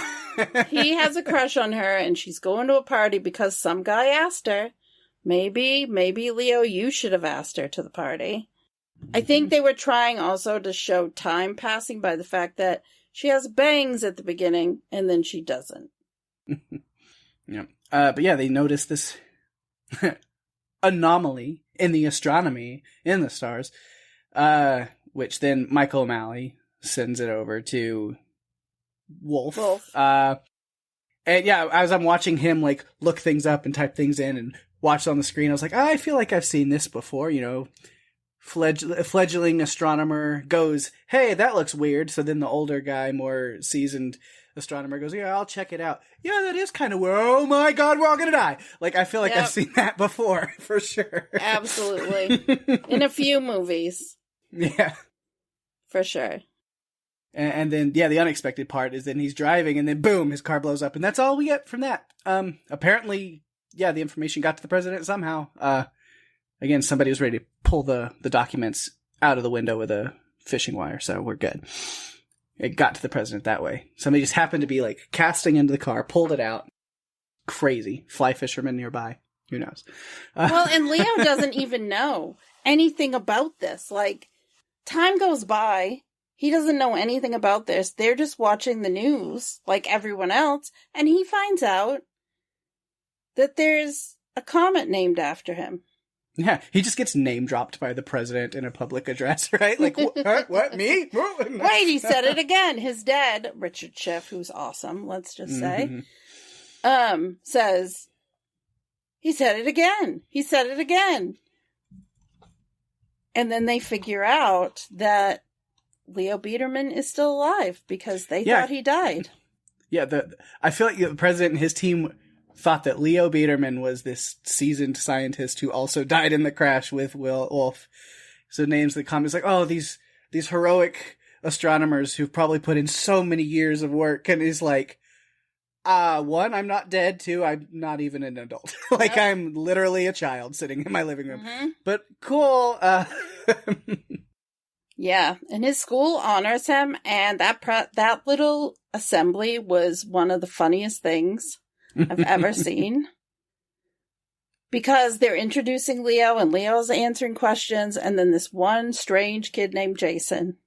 C: He has a crush on her, and she's going to a party because some guy asked her. Maybe, Leo, you should have asked her to the party. I think they were trying also to show time passing by the fact that she has bangs at the beginning, and then she doesn't.
D: Yeah. But yeah, they noticed this anomaly in the astronomy in the stars, which then Michael O'Malley sends it over to Wolf. And yeah, as I'm watching him like look things up and type things in and watch it on the screen, I was like, I feel like I've seen this before, you know. Fledgling astronomer goes, hey, that looks weird. So then the older guy, more seasoned astronomer goes, yeah, I'll check it out. Yeah, that is kind of weird. Oh my God, we're all going to die. Like, I feel like I've seen that before, for sure.
C: Absolutely. In a few movies.
D: Yeah.
C: For sure.
D: And then, yeah, the unexpected part is then he's driving and then boom, his car blows up. And that's all we get from that. Apparently, yeah, the information got to the president somehow. Again, somebody was ready to pull the documents out of the window with a fishing wire, so we're good. It got to the president that way. Somebody just happened to be, like, casting into the car, pulled it out. Crazy. Fly fisherman nearby. Who knows?
C: Well, and Leo doesn't even know anything about this. Like, time goes by. He doesn't know anything about this. They're just watching the news, like everyone else, and he finds out that there's a comet named after him.
D: Yeah, he just gets name dropped by the president in a public address, right? Like, what, me?
C: Wait, he said it again. His dad, Richard Schiff, who's awesome, let's just say, says, he said it again. He said it again. And then they figure out that Leo Biederman is still alive because they thought he died. Yeah,
D: I feel like the president and his team thought that Leo Biederman was this seasoned scientist who also died in the crash with Wolf. So names the comments like, oh, these heroic astronomers who've probably put in so many years of work. And he's like, one, I'm not dead. Two, I'm not even an adult. Like, I'm literally a child sitting in my living room. Mm-hmm. But cool.
C: Yeah, and his school honors him, and that little assembly was one of the funniest things I've ever seen. Because they're introducing Leo, and Leo's answering questions, and then this one strange kid named Jason.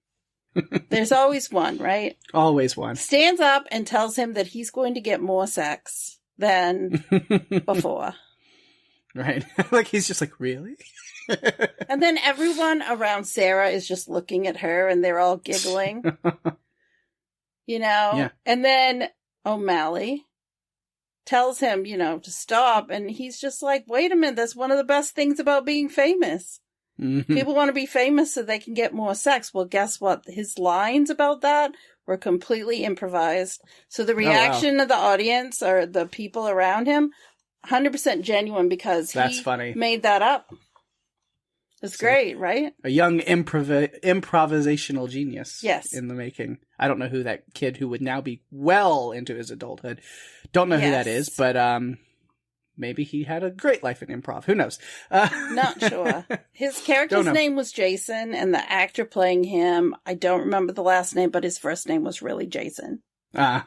C: There's always one, right?
D: Always one.
C: Stands up and tells him that he's going to get more sex than before.
D: Right. Like, he's just like, really?
C: And then everyone around Sarah is just looking at her, and they're all giggling. You know?
D: Yeah.
C: And then O'Malley tells him, you know, to stop. And he's just like, wait a minute, that's one of the best things about being famous. Mm-hmm. People want to be famous so they can get more sex. Well, guess what? His lines about that were completely improvised. So the reaction of the audience or the people around him, 100% genuine because
D: that's funny.
C: Made that up. It's great, right?
D: A young improvisational genius.
C: Yes.
D: In the making. I don't know who that kid who would now be well into his adulthood. Don't know who that is, but maybe he had a great life in improv. Who knows?
C: Not sure. His character's name was Jason, and the actor playing him, I don't remember the last name, but his first name was really Jason. Yeah.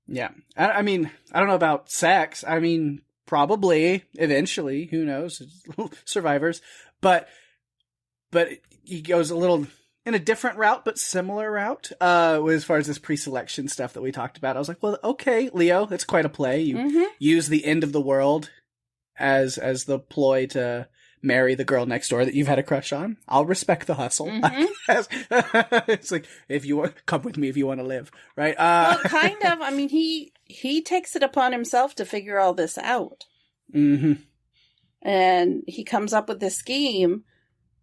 D: Yeah. I mean, I don't know about sex. I mean, probably, eventually, who knows? Survivors. But he goes a little in a different route, but similar route, as far as this pre-selection stuff that we talked about. I was like, well, okay, Leo, that's quite a play. You use the end of the world as the ploy to marry the girl next door that you've had a crush on. I'll respect the hustle. It's like, if you want, come with me if you want to live, right?
C: Well, kind of. I mean, he takes it upon himself to figure all this out.
D: Mm-hmm.
C: And he comes up with this scheme,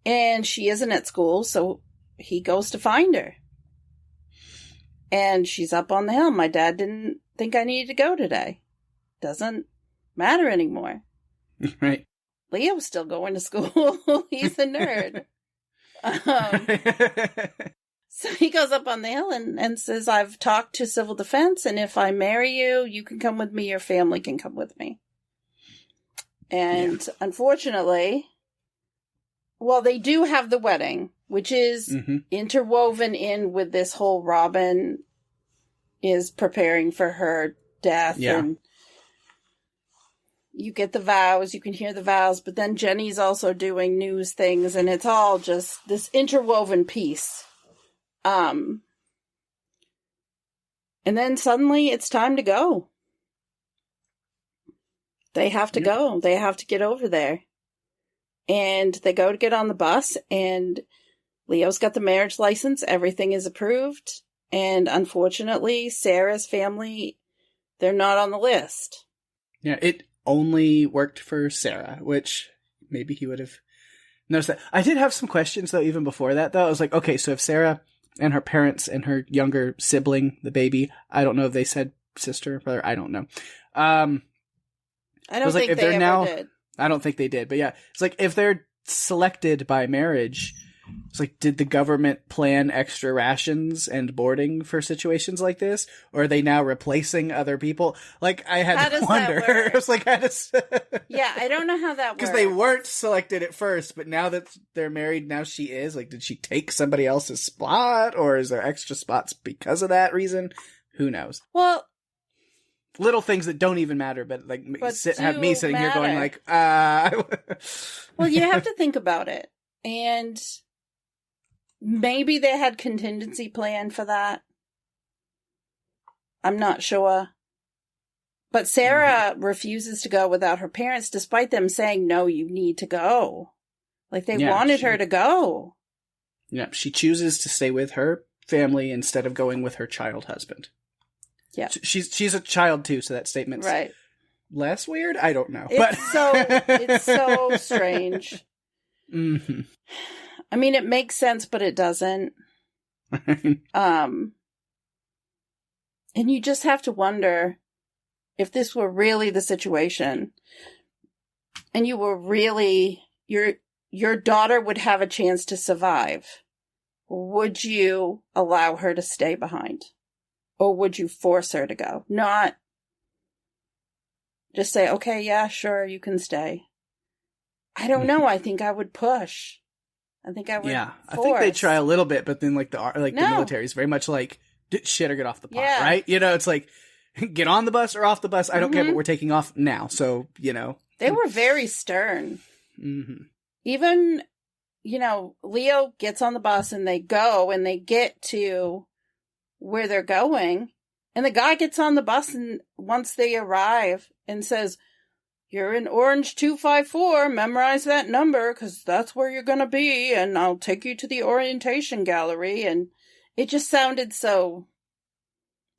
C: and she isn't at school, so he goes to find her. And she's up on the hill. My dad didn't think I needed to go today. Doesn't matter anymore.
D: Right.
C: Leo's still going to school. He's a nerd. So he goes up on the hill and says, I've talked to civil defense, and if I marry you, you can come with me, your family can come with me. And unfortunately, well, they do have the wedding, which is interwoven in with this whole Robin is preparing for her death.
D: Yeah.
C: And you get the vows, you can hear the vows, but then Jenny's also doing news things, and it's all just this interwoven piece. And then suddenly it's time to go. They have to go. They have to get over there. And they go to get on the bus, and Leo's got the marriage license. Everything is approved. And unfortunately, Sarah's family, they're not on the list.
D: Yeah, it only worked for Sarah, which maybe he would have noticed that. I did have some questions, though, even before that, though. I was like, okay, so if Sarah and her parents and her younger sibling, the baby, I don't know if they said sister or brother, I don't know.
C: I don't think they ever did.
D: I don't think they did, but yeah, it's like if they're selected by marriage, it's like, did the government plan extra rations and boarding for situations like this, or are they now replacing other people? Like, I had to wonder. I was like,
C: yeah, I don't know how that works.
D: Because they weren't selected at first, but now that they're married, now she is. Like, did she take somebody else's spot, or is there extra spots because of that reason? Who knows?
C: Well,
D: little things that don't even matter, but like have me sitting here going like,
C: Well, you have to think about it. And maybe they had contingency plan for that. I'm not sure. But Sarah refuses to go without her parents, despite them saying, no, you need to go. Like, they wanted her to go.
D: Yeah, she chooses to stay with her family instead of going with her child husband.
C: Yeah,
D: she's a child too, so that statement's
C: right.
D: Less weird. I don't know,
C: it's so strange.
D: Mm-hmm.
C: I mean, it makes sense, but it doesn't. And you just have to wonder if this were really the situation, and you were really your daughter would have a chance to survive. Would you allow her to stay behind? Or would you force her to go? Not just say, okay, yeah, sure, you can stay. I don't know. I think I would push. I think I would force.
D: I think they try a little bit, but then the military is very much like, shit or get off the pot, right? You know, it's like, get on the bus or off the bus. I don't care, but we're taking off now. So, you know.
C: They were very stern.
D: Mm-hmm.
C: Even, Leo gets on the bus and they go and they get to where they're going, and the guy gets on the bus, and once they arrive and says, you're in Orange 254, memorize that number because that's where you're gonna be, and I'll take you to the orientation gallery. And it just sounded so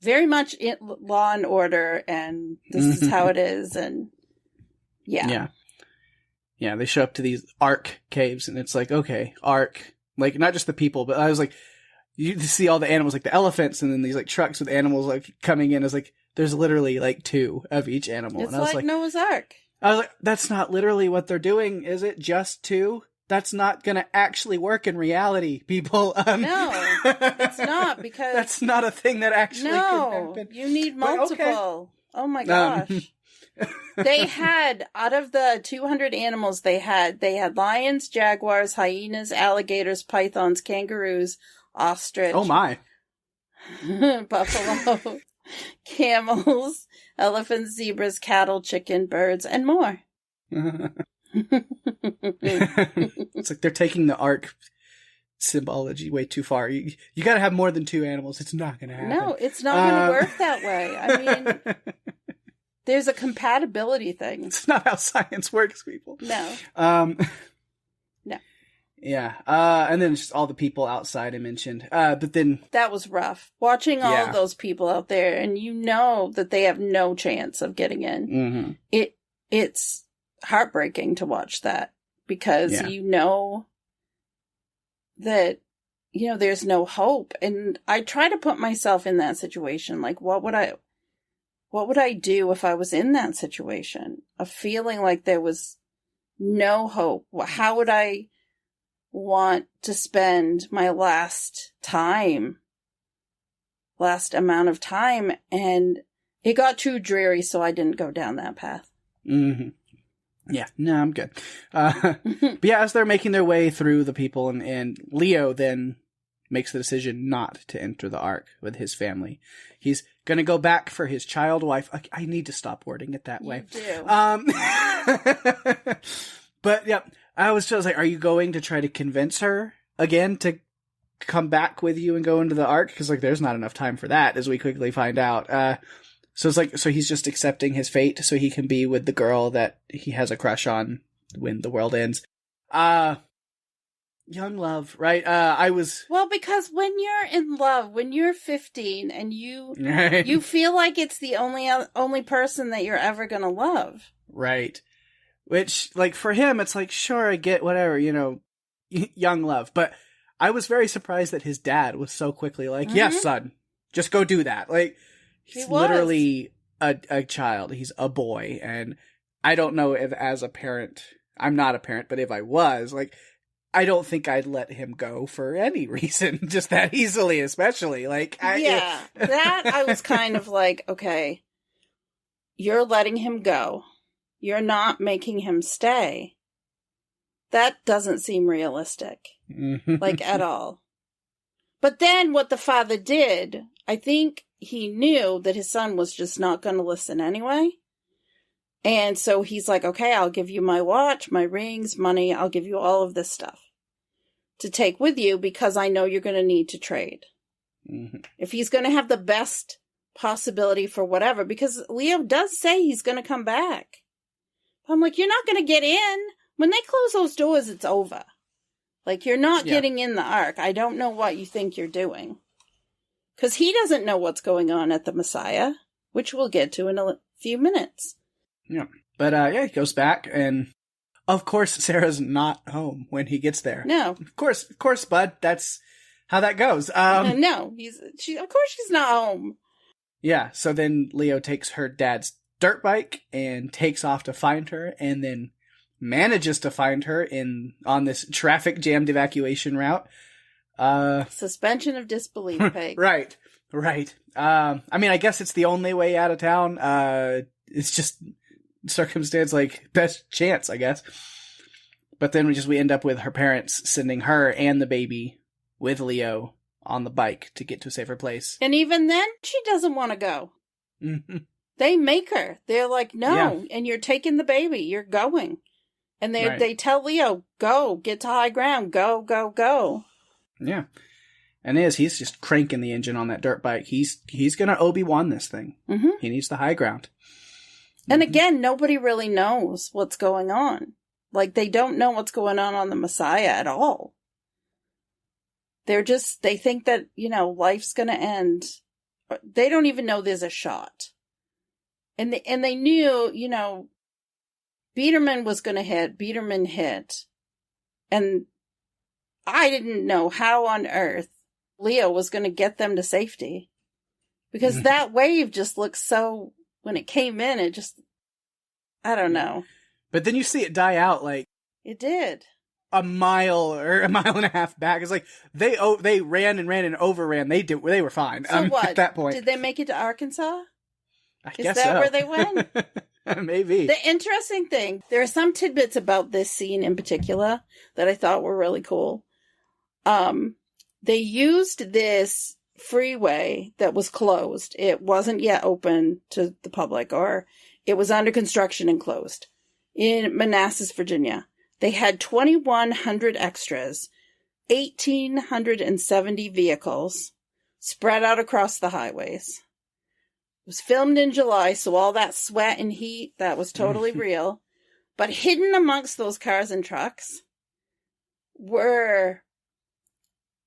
C: very much in Law and Order, and this is how it is. And yeah, they show up to these Ark caves, and it's like, okay, Ark, like not just the people, but I was like, you see all the animals, like the elephants, and then these like trucks with animals like coming in. It's like, there's literally like 2 of each animal. It's
D: and I was
C: like Noah's Ark.
D: I was like, that's not literally what they're doing, is it? Just 2? That's not going to actually work in reality, people.
C: No, it's not, because
D: that's not a thing that actually can happen.
C: You need multiple. Okay. Oh my gosh. They had, out of the 200 animals they had lions, jaguars, hyenas, alligators, pythons, kangaroos, ostrich.
D: Oh my.
C: Buffalo, camels, elephants, zebras, cattle, chicken, birds, and more.
D: It's like they're taking the Ark symbology way too far. You got to have more than 2 animals. It's not going to happen.
C: No, it's not going to work that way. I mean, there's a compatibility thing.
D: It's not how science works, people.
C: No.
D: No.
C: Yeah.
D: And then just all the people outside I mentioned. But then
C: that was rough. Watching all of those people out there, and you know that they have no chance of getting in.
D: Mm-hmm.
C: It's heartbreaking to watch that, because you know that, there's no hope. And I try to put myself in that situation. Like, what would I do if I was in that situation of feeling like there was no hope? How would I want to spend my last amount of time? And it got too dreary, so I didn't go down that path.
D: Mm-hmm. Yeah, no, I'm good. But yeah, as they're making their way through the people, and Leo then makes the decision not to enter the Ark with his family. He's gonna go back for his child wife. I need to stop wording it that way.
C: You do.
D: But yeah, I was just like, are you going to try to convince her again to come back with you and go into the Ark? Because like, there's not enough time for that, as we quickly find out. So it's like, so he's just accepting his fate so he can be with the girl that he has a crush on when the world ends. Young love, right?
C: Well, because when you're in love, when you're 15 and you feel like it's the only person that you're ever going to love.
D: Right. Which, like, for him, it's like, sure, I get whatever, young love. But I was very surprised that his dad was so quickly like, yes, son, just go do that. Like, he's literally a child. He's a boy. And I don't know if as a parent, I'm not a parent, but if I was, like, I don't think I'd let him go for any reason, just that easily, especially. Like,
C: that I was kind of like, okay, you're letting him go. You're not making him stay. That doesn't seem realistic, like, at all. But then what the father did, I think he knew that his son was just not going to listen anyway. And so he's like, okay, I'll give you my watch, my rings, money. I'll give you all of this stuff to take with you because I know you're going to need to trade. Mm-hmm. If he's going to have the best possibility for whatever, because Leo does say he's going to come back. I'm like, you're not going to get in. When they close those doors, it's over. Like, you're not getting in the Ark. I don't know what you think you're doing. Because he doesn't know what's going on at the Messiah, which we'll get to in a few minutes.
D: Yeah. But, he goes back, and of course, Sarah's not home when he gets there.
C: No.
D: Of course, bud. That's how that goes.
C: No, of course she's not home.
D: Yeah, so then Leo takes her dad's dirt bike and takes off to find her, and then manages to find her on this traffic jammed evacuation route.
C: Suspension of disbelief, Peg.
D: Right. I mean, I guess it's the only way out of town. It's just circumstance, like, best chance, I guess. But then we end up with her parents sending her and the baby with Leo on the bike to get to a safer place.
C: And even then, she doesn't want to go. Mm-hmm. They make her. They're like, no, and you're taking the baby. You're going. And they tell Leo, go, get to high ground, go, go, go.
D: Yeah. And he's just cranking the engine on that dirt bike. He's going to Obi-Wan this thing. Mm-hmm. He needs the high ground.
C: And again, nobody really knows what's going on. Like, they don't know what's going on the Messiah at all. They think that, life's going to end. They don't even know there's a shot. And they knew, Biederman was going to hit. Biederman hit. And I didn't know how on earth Leo was going to get them to safety. Because that wave just looked so, when it came in, it just, I don't know.
D: But then you see it die out, like.
C: It did.
D: A mile or a mile and a half back. It's like, they ran and overran. They were fine.
C: So what?
D: At that point.
C: Did they make it to Arkansas?
D: Is that
C: so. Where they went?
D: Maybe.
C: The interesting thing, there are some tidbits about this scene in particular that I thought were really cool. They used this freeway that was closed. It wasn't yet open to the public, or it was under construction and closed in Manassas, Virginia. They had 2,100 extras, 1,870 vehicles spread out across the highways. It was filmed in July, so all that sweat and heat, that was totally real. But hidden amongst those cars and trucks were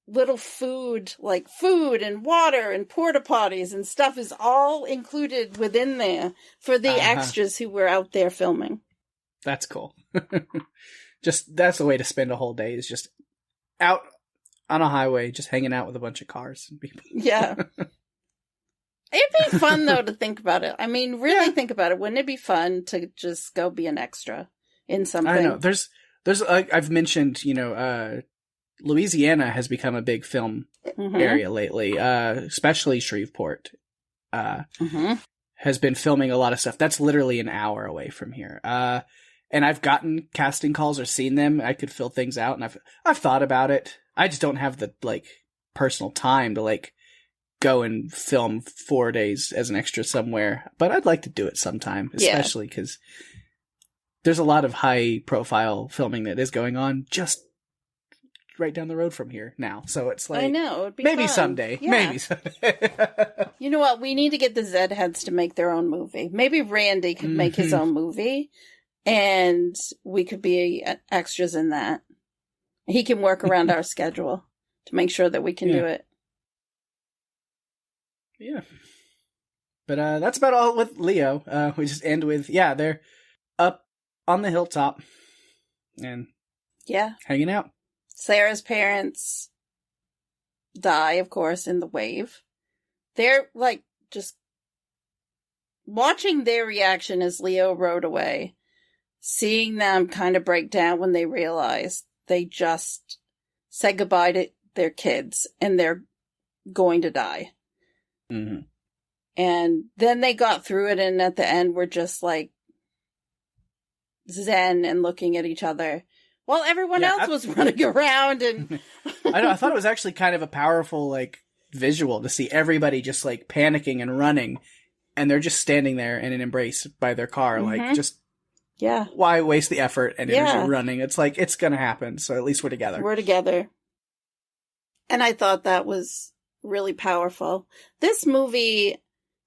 C: little food and water and porta potties and stuff is all included within there for the extras who were out there filming.
D: That's cool. That's the way to spend a whole day, is just out on a highway, just hanging out with a bunch of cars and people.
C: Yeah. It'd be fun, though, to think about it. I mean, really think about it. Wouldn't it be fun to just go be an extra in something?
D: I know. There's I've mentioned, Louisiana has become a big film area lately, especially Shreveport. Has been filming a lot of stuff. That's literally an hour away from here. and I've gotten casting calls or seen them. I could fill things out, and I've thought about it. I just don't have the like personal time to like go and film 4 days as an extra somewhere. But I'd like to do it sometime, especially because there's a lot of high profile filming that is going on just right down the road from here now. So it's like,
C: I know, it would be
D: maybe
C: fun.
D: someday.
C: Yeah.
D: Maybe someday.
C: You know what? We need to get the Zed Heads to make their own movie. Maybe Randy could make his own movie, and we could be extras in that. He can work around our schedule to make sure that we can do it.
D: Yeah. But that's about all with Leo. We just end with, they're up on the hilltop and hanging out.
C: Sarah's parents die, of course, in the wave. They're like just watching their reaction as Leo rode away, seeing them kind of break down when they realized they just said goodbye to their kids and they're going to die.
D: Mm-hmm.
C: And then they got through it, and at the end were just like zen and looking at each other while everyone else was running around. And
D: I know, I thought it was actually kind of a powerful like visual to see everybody just like panicking and running, and they're just standing there in an embrace by their car, like just why waste the effort and energy running? It's like, it's gonna happen, so at least we're together.
C: We're together. And I thought that was really powerful. This movie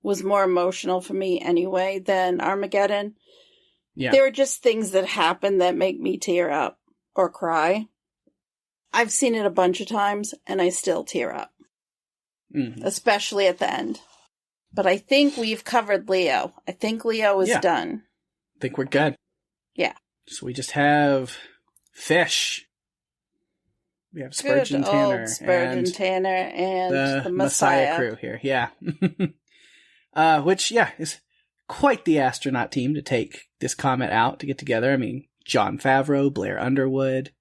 C: was more emotional for me anyway than Armageddon. Yeah. There are just things that happen that make me tear up or cry. I've seen it a bunch of times and I still tear up. Especially at the end. But I think we've covered Leo. I think Leo is done.
D: I think we're good.
C: Yeah.
D: So we just have Fish. We have Spurgeon Tanner.
C: Spurgeon Tanner and the Messiah
D: crew here. Yeah. Which, is quite the astronaut team to take this comet out to get together. I mean, Jon Favreau, Blair Underwood,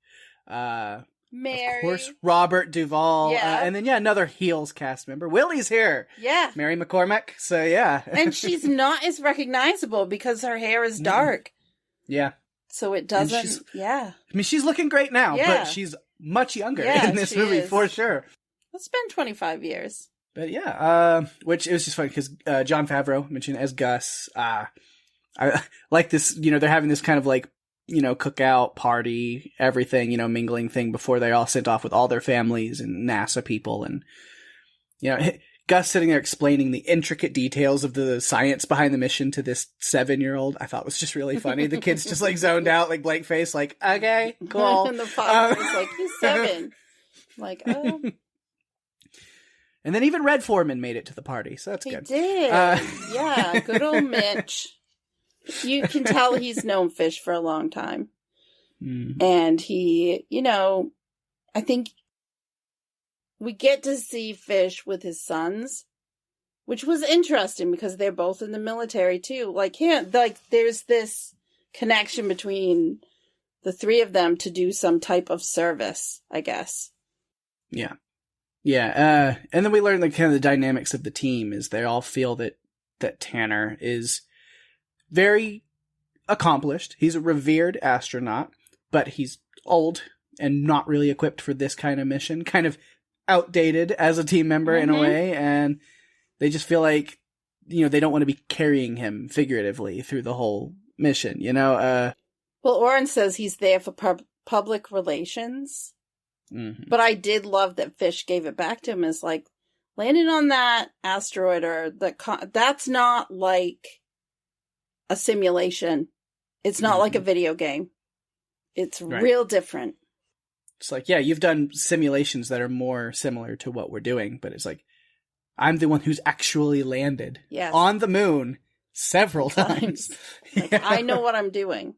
C: Mary.
D: Of course, Robert Duvall. And then, another Heels cast member. Willie's here.
C: Yeah.
D: Mary McCormack. So, yeah.
C: And she's not as recognizable because her hair is dark.
D: Yeah.
C: So it doesn't,
D: I mean, she's looking great now, but she's much younger in this movie, for sure.
C: It's been 25 years.
D: But which it was just funny because Jon Favreau mentioned as Gus. I like this, they're having this kind of like, cookout party, everything, mingling thing before they all sent off with all their families and NASA people. And, Gus sitting there explaining the intricate details of the science behind the mission to this 7-year-old, I thought was just really funny. The kid's just like zoned out, like blank face, like, okay, cool.
C: And the father is like, he's 7. Like, oh.
D: And then even Red Foreman made it to the party, so that's good.
C: He did. Good old Mitch. You can tell he's known Fish for a long time. And he, I think we get to see Fish with his sons, which was interesting because they're both in the military too. There's this connection between the three of them to do some type of service, I guess.
D: Yeah. Yeah. And then we learn kind of the dynamics of the team is they all feel that Tanner is very accomplished. He's a revered astronaut, but he's old and not really equipped for this kind of mission, kind of outdated as a team member in a way. And they just feel like, they don't want to be carrying him figuratively through the whole mission, Well,
C: Oren says he's there for public relations. But I did love that Fish gave it back to him as like, landing on that asteroid or that's not like a simulation. It's not like a video game. It's real different.
D: It's like, you've done simulations that are more similar to what we're doing, but it's like, I'm the one who's actually landed on the moon several times.
C: Like, I know what I'm doing.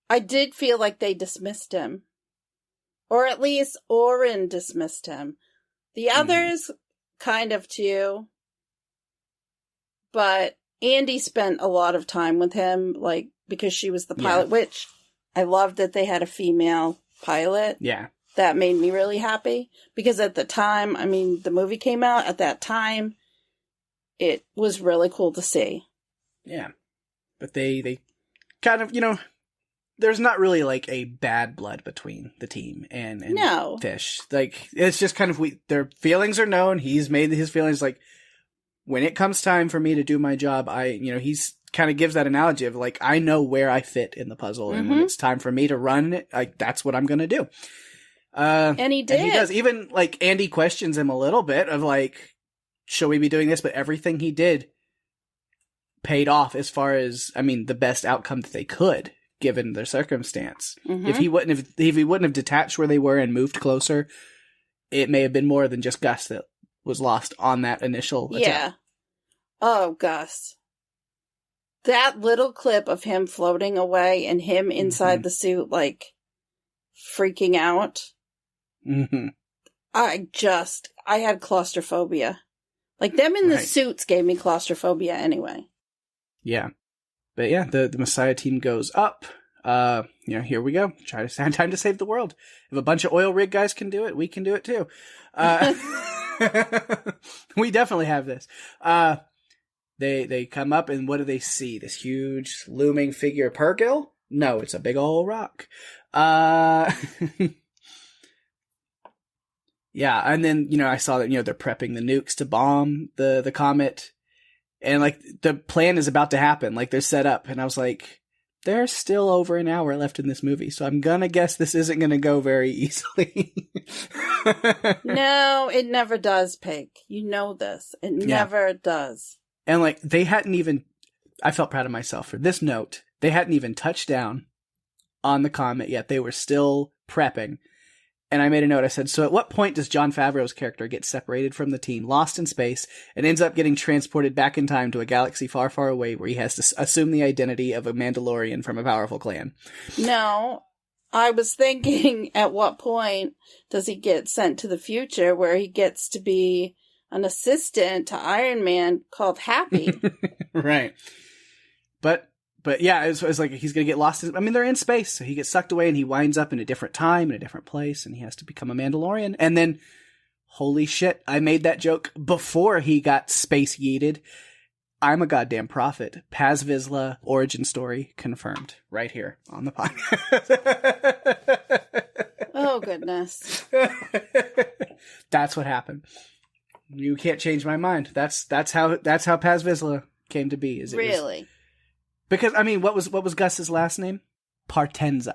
C: I did feel like they dismissed him. Or at least Oren dismissed him. The others kind of too. But Andy spent a lot of time with him, like, because she was the pilot, which I loved that they had a female pilot.
D: Yeah.
C: That made me really happy. Because at the time, I mean, the movie came out at that time, it was really cool to see.
D: Yeah. But they kind of, there's not really like a bad blood between the team and
C: No.
D: Fish. Like, it's just kind of, their feelings are known. He's made his feelings like, when it comes time for me to do my job, he's kind of gives that analogy of like, I know where I fit in the puzzle. And when it's time for me to run it, like, that's what I'm going to do.
C: And he did.
D: And he does. Even like Andy questions him a little bit of like, should we be doing this? But everything he did paid off as far as, the best outcome that they could, given their circumstance. If he wouldn't have detached where they were and moved closer, it may have been more than just Gus that was lost on that initial attack.
C: Yeah. Oh, Gus. That little clip of him floating away and him inside the suit, like, freaking out. I had claustrophobia. Like, them in the suits gave me claustrophobia anyway.
D: Yeah. But yeah, the Messiah team goes up. Here we go. Time to save the world. If a bunch of oil rig guys can do it, we can do it too. We definitely have this. They come up, and what do they see? This huge looming figure. Pergil? No, it's a big old rock. Yeah, and then, I saw that, they're prepping the nukes to bomb the comet. And, like, the plan is about to happen. Like, they're set up. And I was like, there's still over an hour left in this movie, so I'm gonna guess this isn't gonna go very easily.
C: No, it never does, Pake. You know this. It never does.
D: And, like, they hadn't even... I felt proud of myself for this note. They hadn't even touched down on the comet yet. They were still prepping. And I made a note. I said, so at what point does Jon Favreau's character get separated from the team, lost in space, and ends up getting transported back in time to a galaxy far, far away where he has to assume the identity of a Mandalorian from a powerful clan?
C: No, I was thinking, at what point does he get sent to the future where he gets to be an assistant to Iron Man called Happy?
D: Right. But yeah, it's like he's going to get lost. They're in space, so he gets sucked away and he winds up in a different time, in a different place, and he has to become a Mandalorian. And then, holy shit, I made that joke before he got space yeeted. I'm a goddamn prophet. Paz Vizsla origin story confirmed right here on the podcast.
C: Oh, goodness.
D: That's what happened. You can't change my mind. That's how Paz Vizsla came to be.
C: Really?
D: Because, what was Gus's last name? Partenza.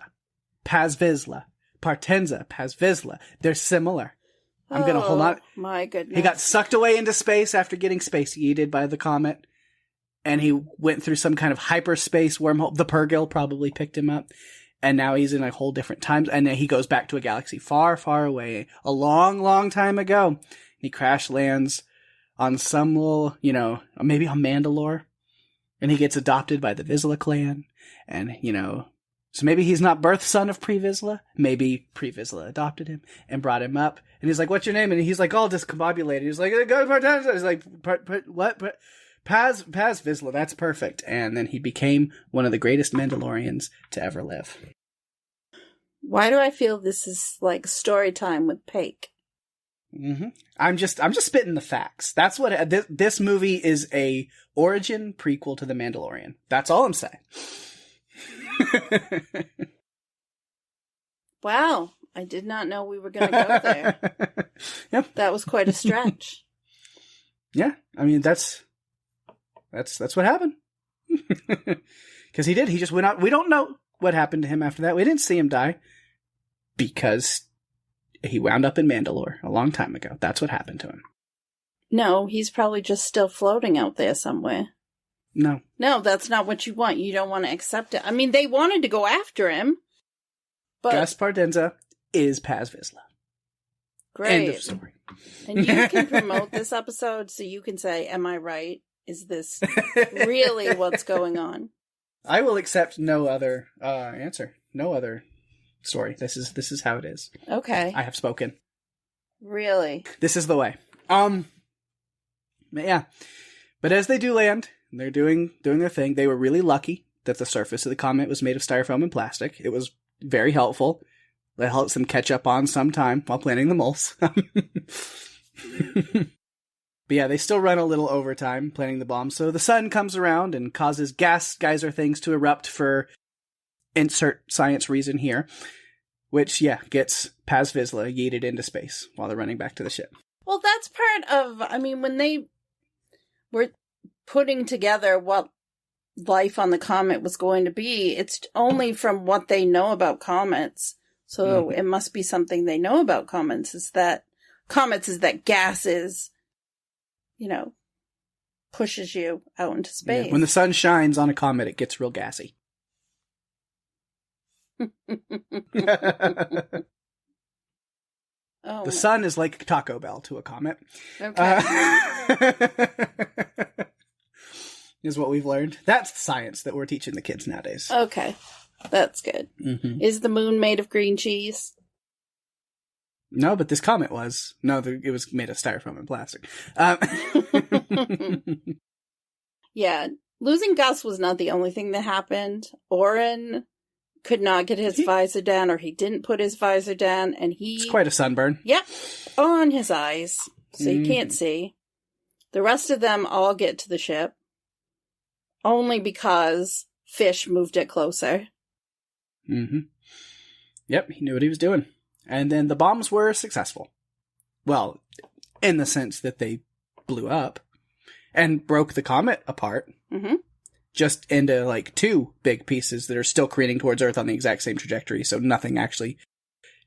D: Paz Vizsla. Partenza. Paz Vizsla. They're similar. I'm going to hold on.
C: My goodness.
D: He got sucked away into space after getting space yeeted by the comet. And he went through some kind of hyperspace wormhole. The Pergil probably picked him up. And now he's in a whole different time. And then he goes back to a galaxy far, far away. A long, long time ago. He crash lands on some little, maybe on Mandalore. And he gets adopted by the Vizsla clan. And, so maybe he's not birth son of Pre Vizsla. Maybe Pre Vizsla adopted him and brought him up. And he's like, what's your name? And he's like all discombobulated. He's like, go Partenza. He's like, what? Paz Vizsla. That's perfect. And then he became one of the greatest Mandalorians to ever live.
C: Why do I feel this is like story time with Pake?
D: Mm-hmm. I'm just spitting the facts. That's what this movie is, a origin prequel to The Mandalorian. That's all I'm saying.
C: Wow, I did not know we were going to go there.
D: Yep,
C: that was quite a stretch.
D: Yeah, that's what happened. Because he just went out. We don't know what happened to him after that. We didn't see him die because he wound up in Mandalore a long time ago. That's what happened to him.
C: No, he's probably just still floating out there somewhere.
D: No,
C: that's not what you want. You don't want to accept it. They wanted to go after him. But
D: Gus Partenza is Paz Vizsla.
C: Great.
D: End of story.
C: And you can promote this episode so you can say, am I right? Is this really what's going on?
D: I will accept no other answer. No other story. This is how it is.
C: Okay.
D: I have spoken.
C: Really?
D: This is the way. Yeah. But as they do land, they're doing their thing. They were really lucky that the surface of the comet was made of styrofoam and plastic. It was very helpful. That helps them catch up on some time while planning the moles. But yeah, they still run a little overtime planning the bomb. So the sun comes around and causes gas geyser things to erupt for insert science reason here, which, gets Paz Vizsla yeeted into space while they're running back to the ship.
C: Well, that's part of, I mean, when they were putting together what life on the comet was going to be, it's only from what they know about comets. So it must be something they know about comets is that gases, pushes you out into space.
D: Yeah, when the sun shines on a comet, it gets real gassy.
C: Oh,
D: the sun is like Taco Bell to a comet.
C: Okay.
D: Is what we've learned. That's the science that we're teaching the kids nowadays.
C: Okay. That's good.
D: Mm-hmm.
C: Is the moon made of green cheese?
D: No, but this comet was. No, it was made of styrofoam and plastic.
C: Yeah. Losing Gus was not the only thing that happened. Oren could not get his visor down, or he didn't put his visor down, and
D: It's quite a sunburn.
C: Yep. On his eyes. So you can't see. The rest of them all get to the ship. Only because Fish moved it closer.
D: Mm-hmm. Yep, he knew what he was doing. And then the bombs were successful. Well, in the sense that they blew up and broke the comet apart.
C: Mm-hmm.
D: Just into, like, 2 big pieces that are still careening towards Earth on the exact same trajectory, so nothing actually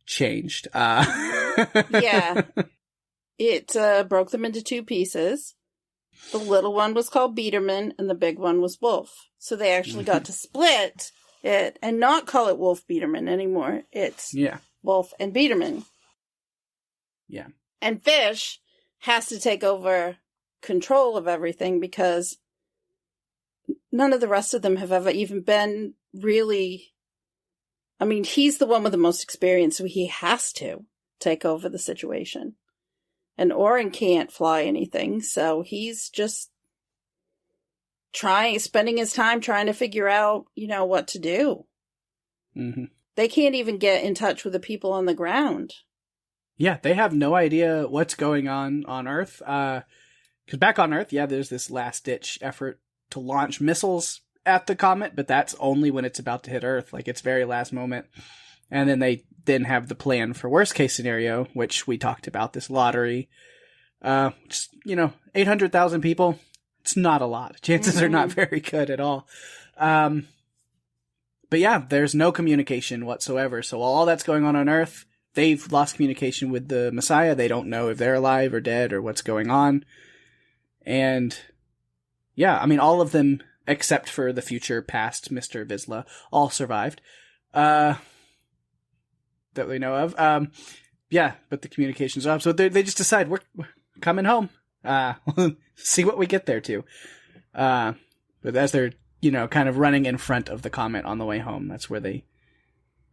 D: changed.
C: Yeah. It broke them into 2 pieces. The little one was called Biederman, and the big one was Wolf. So they actually got to split it and not call it Wolf Biederman anymore. It's Wolf and Biederman.
D: Yeah.
C: And Fish has to take over control of everything because none of the rest of them have ever even been really... I mean, he's the one with the most experience, so he has to take over the situation. And Oren can't fly anything, so he's just spending his time trying to figure out, what to do.
D: Mm-hmm.
C: They can't even get in touch with the people on the ground.
D: Yeah, they have no idea what's going on Earth. Because back on Earth, there's this last-ditch effort to launch missiles at the comet, but that's only when it's about to hit Earth, like its very last moment. And then they have the plan for worst-case scenario, which we talked about, this lottery. Just, 800,000 people. It's not a lot. Chances are not very good at all. But there's no communication whatsoever. So while all that's going on Earth, they've lost communication with the Messiah. They don't know if they're alive or dead or what's going on. And all of them, except for the future past Mr. Vizsla, all survived. That we know of. But the communications are up. So they just decide, we're coming home. See what we get there to. But as they're, kind of running in front of the comet on the way home, that's where they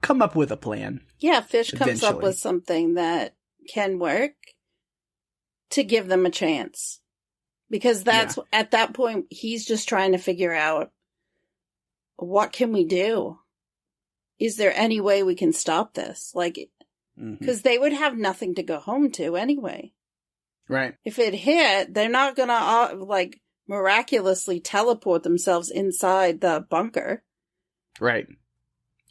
D: come up with a plan.
C: Yeah, Fish comes up with something that can work to give them a chance. Because at that point, he's just trying to figure out, what can we do? Is there any way we can stop this? Because they would have nothing to go home to anyway.
D: Right.
C: If it hit, they're not going to, miraculously teleport themselves inside the bunker.
D: Right.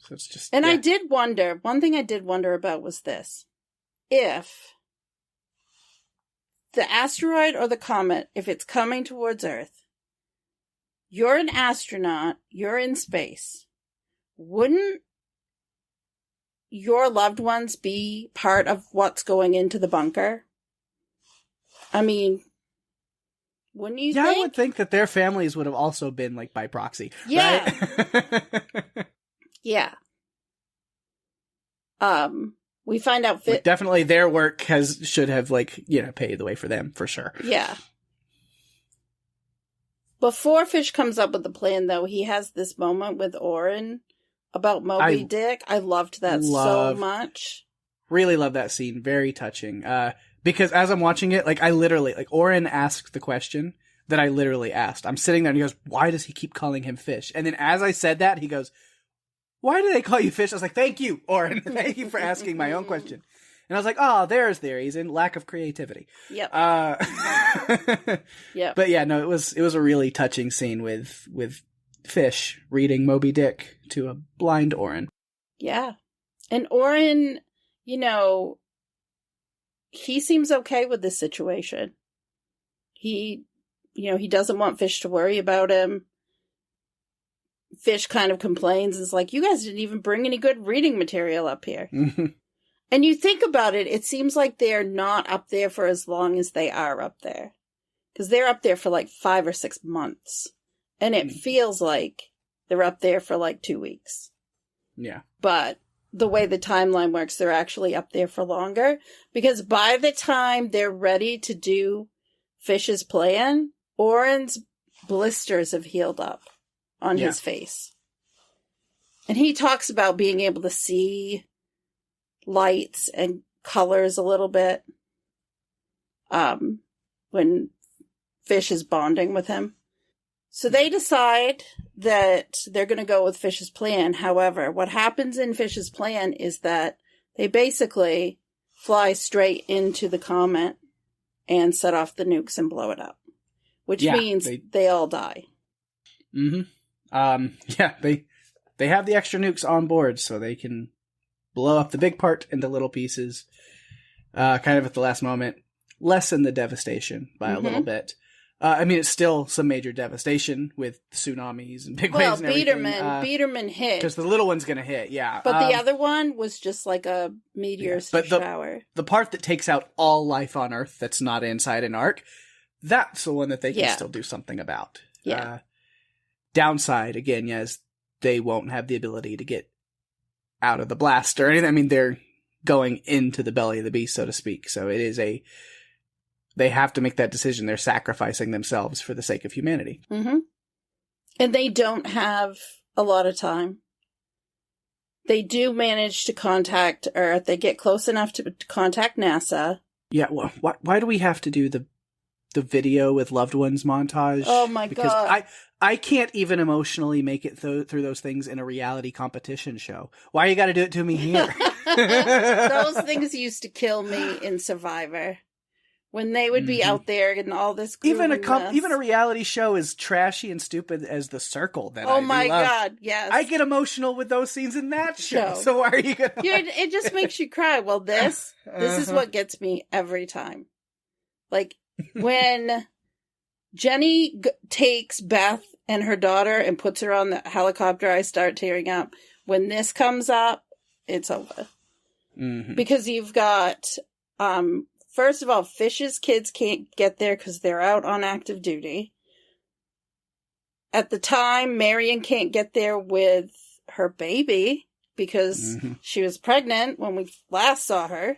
D: So it's just...
C: And I did wonder, one thing I did wonder about was this. If the asteroid or the comet, if it's coming towards Earth, you're an astronaut, you're in space, wouldn't your loved ones be part of what's going into the bunker? I mean, wouldn't you think?
D: I would think that their families would have also been, by proxy.
C: Yeah.
D: Right?
C: Yeah. We find out...
D: definitely their work should have, paved the way for them, for sure.
C: Yeah. Before Fish comes up with the plan, though, he has this moment with Oren about Moby Dick. I loved that so much.
D: Really love that scene. Very touching. Because as I'm watching it, I literally, Oren asked the question that I literally asked. I'm sitting there and he goes, why does he keep calling him Fish? And then as I said that, he goes, why do they call you Fish? I was like, thank you, Oren. Thank you for asking my own question. And I was like, oh, there's the reason. Lack of creativity.
C: Yep.
D: Yep. But yeah, no, it was a really touching scene with fish reading Moby Dick to a blind Orin.
C: Yeah. And Orin, you know, he seems okay with this situation. He doesn't want Fish to worry about him. Fish kind of complains. It's like, you guys didn't even bring any good reading material up here. And you think about it, it seems like they're not up there for as long as they are up there. Because they're up there for like 5 or 6 months. And it feels like they're up there for like 2 weeks.
D: Yeah.
C: But the way the timeline works, they're actually up there for longer. Because by the time they're ready to do Fish's plan, Orin's blisters have healed up on his face. And he talks about being able to see lights and colors a little bit when Fish is bonding with him. So they decide that they're going to go with Fish's plan. However, what happens in Fish's plan is that they basically fly straight into the comet and set off the nukes and blow it up, which means they all die.
D: They have the extra nukes on board so they can blow up the big part into little pieces, kind of at the last moment, lessen the devastation by a little bit. I mean, it's still some major devastation with tsunamis and big waves and everything.
C: Biederman hit.
D: Because the little one's going to hit, yeah.
C: But the other one was just like a meteor shower. The
D: part that takes out all life on Earth that's not inside an ark, that's the one that they can still do something about.
C: Yeah.
D: Downside, again, yes, they won't have the ability to get out of the blast or anything. I mean, they're going into the belly of the beast, so to speak. So it is they have to make that decision. They're sacrificing themselves for the sake of humanity.
C: Mm-hmm. And they don't have a lot of time. They do manage to contact Earth. They get close enough to contact NASA.
D: Yeah, well, why do we have to do the video with loved ones montage?
C: Oh my God.
D: Because I can't even emotionally make it through those things in a reality competition show. Why you got to do it to me here?
C: Those things used to kill me in Survivor. When they would be out there and all this
D: even a reality show as trashy and stupid as The Circle that
C: God, yes.
D: I get emotional with those scenes in that show. So why are you gonna
C: it just makes you cry. Well, this is what gets me every time. Like when Jenny takes Beth and her daughter and puts her on the helicopter, I start tearing up. When this comes up, it's over. Mm-hmm. Because you've got first of all, Fish's kids can't get there because they're out on active duty. At the time, Marion can't get there with her baby because she was pregnant when we last saw her.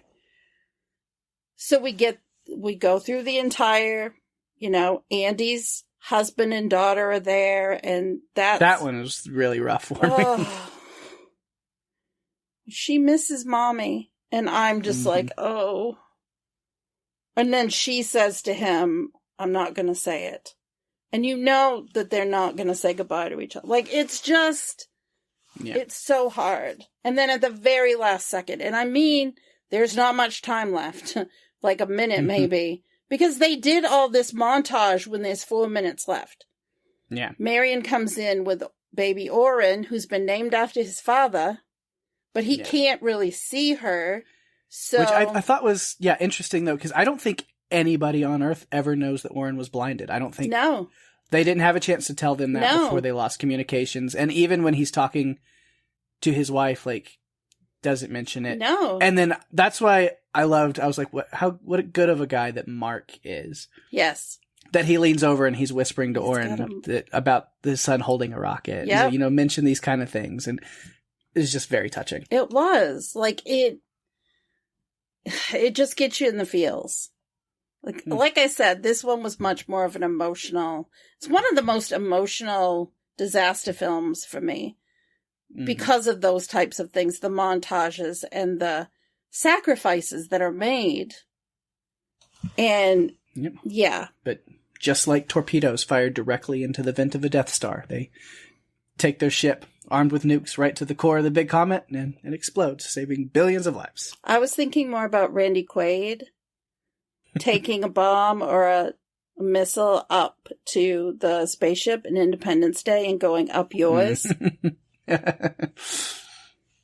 C: So we go through the entire, Andy's husband and daughter are there, and that
D: one was really rough for me.
C: She misses mommy, and I'm just like, oh. And then she says to him, I'm not going to say it. And you know that they're not going to say goodbye to each other. Like, it's just, it's so hard. And then at the very last second, and I mean, there's not much time left, like a minute maybe, because they did all this montage when there's 4 minutes left.
D: Yeah.
C: Marion comes in with baby Orin, who's been named after his father, but he can't really see her. So,
D: which I thought was, interesting, though, because I don't think anybody on Earth ever knows that Orin was blinded. I don't think...
C: No.
D: They didn't have a chance to tell them that before they lost communications. And even when he's talking to his wife, doesn't mention it.
C: No.
D: And then that's why I was like, what a good of a guy that Mark is.
C: Yes.
D: That he leans over and he's whispering to Orin about his son holding a rocket.
C: Yeah.
D: Mention these kind of things. And it's just very touching.
C: It was. It just gets you in the feels. Like I said, this one was much more of an emotional... It's one of the most emotional disaster films for me because of those types of things, the montages and the sacrifices that are made. And,
D: But just like torpedoes fired directly into the vent of a Death Star, they take their ship armed with nukes right to the core of the big comet, and it explodes, saving billions of lives.
C: I was thinking more about Randy Quaid taking a bomb or a missile up to the spaceship in Independence Day and going up yours.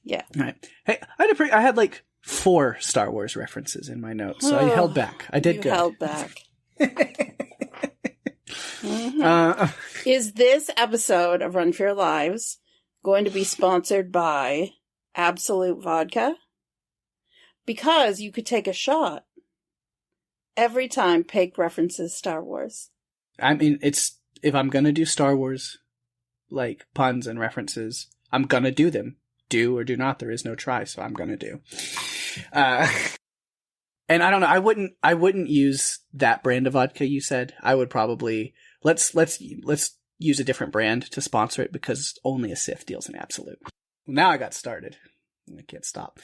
C: Yeah.
D: All right. Hey, I had like 4 Star Wars references in my notes, so I held back. I did good.
C: Held back. Is this episode of Run for Your Lives going to be sponsored by Absolute Vodka? Because you could take a shot every time Pake references Star Wars.
D: I mean, if I'm gonna do Star Wars, like, puns and references, I'm gonna do them. Do or do not, there is no try, so I'm gonna do. And I don't know, I wouldn't use that brand of vodka you said. I would probably, let's use a different brand to sponsor it, because only a Sith deals in Absolute. Now I got started. I can't stop.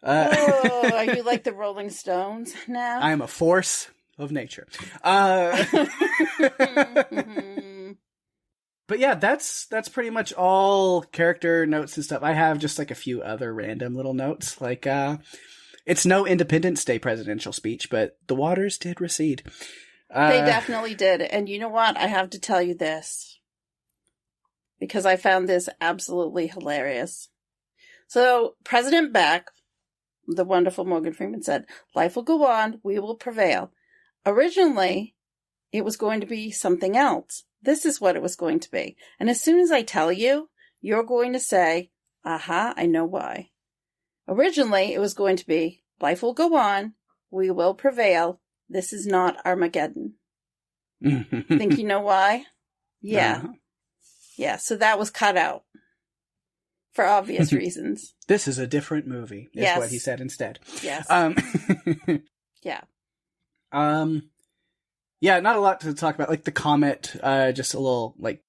C: Are you like the Rolling Stones now?
D: I am a force of nature. But yeah, that's pretty much all character notes and stuff. I have just like a few other random little notes. Like, it's no Independence Day presidential speech, but the waters did recede.
C: They definitely did. And you know what? I have to tell you this, because I found this absolutely hilarious. So President Beck, the wonderful Morgan Freeman, said, "Life will go on. We will prevail." Originally, it was going to be something else. This is what it was going to be. And as soon as I tell you, you're going to say, aha, I know why. Originally, it was going to be, life will go on. We will prevail. This is not Armageddon. Think you know why? Yeah.
D: Uh-huh.
C: Yeah, so that was cut out. For obvious reasons.
D: This is a different movie, is what he said instead.
C: Yes. Yeah.
D: Yeah, not a lot to talk about. Like the comet, just a little, like,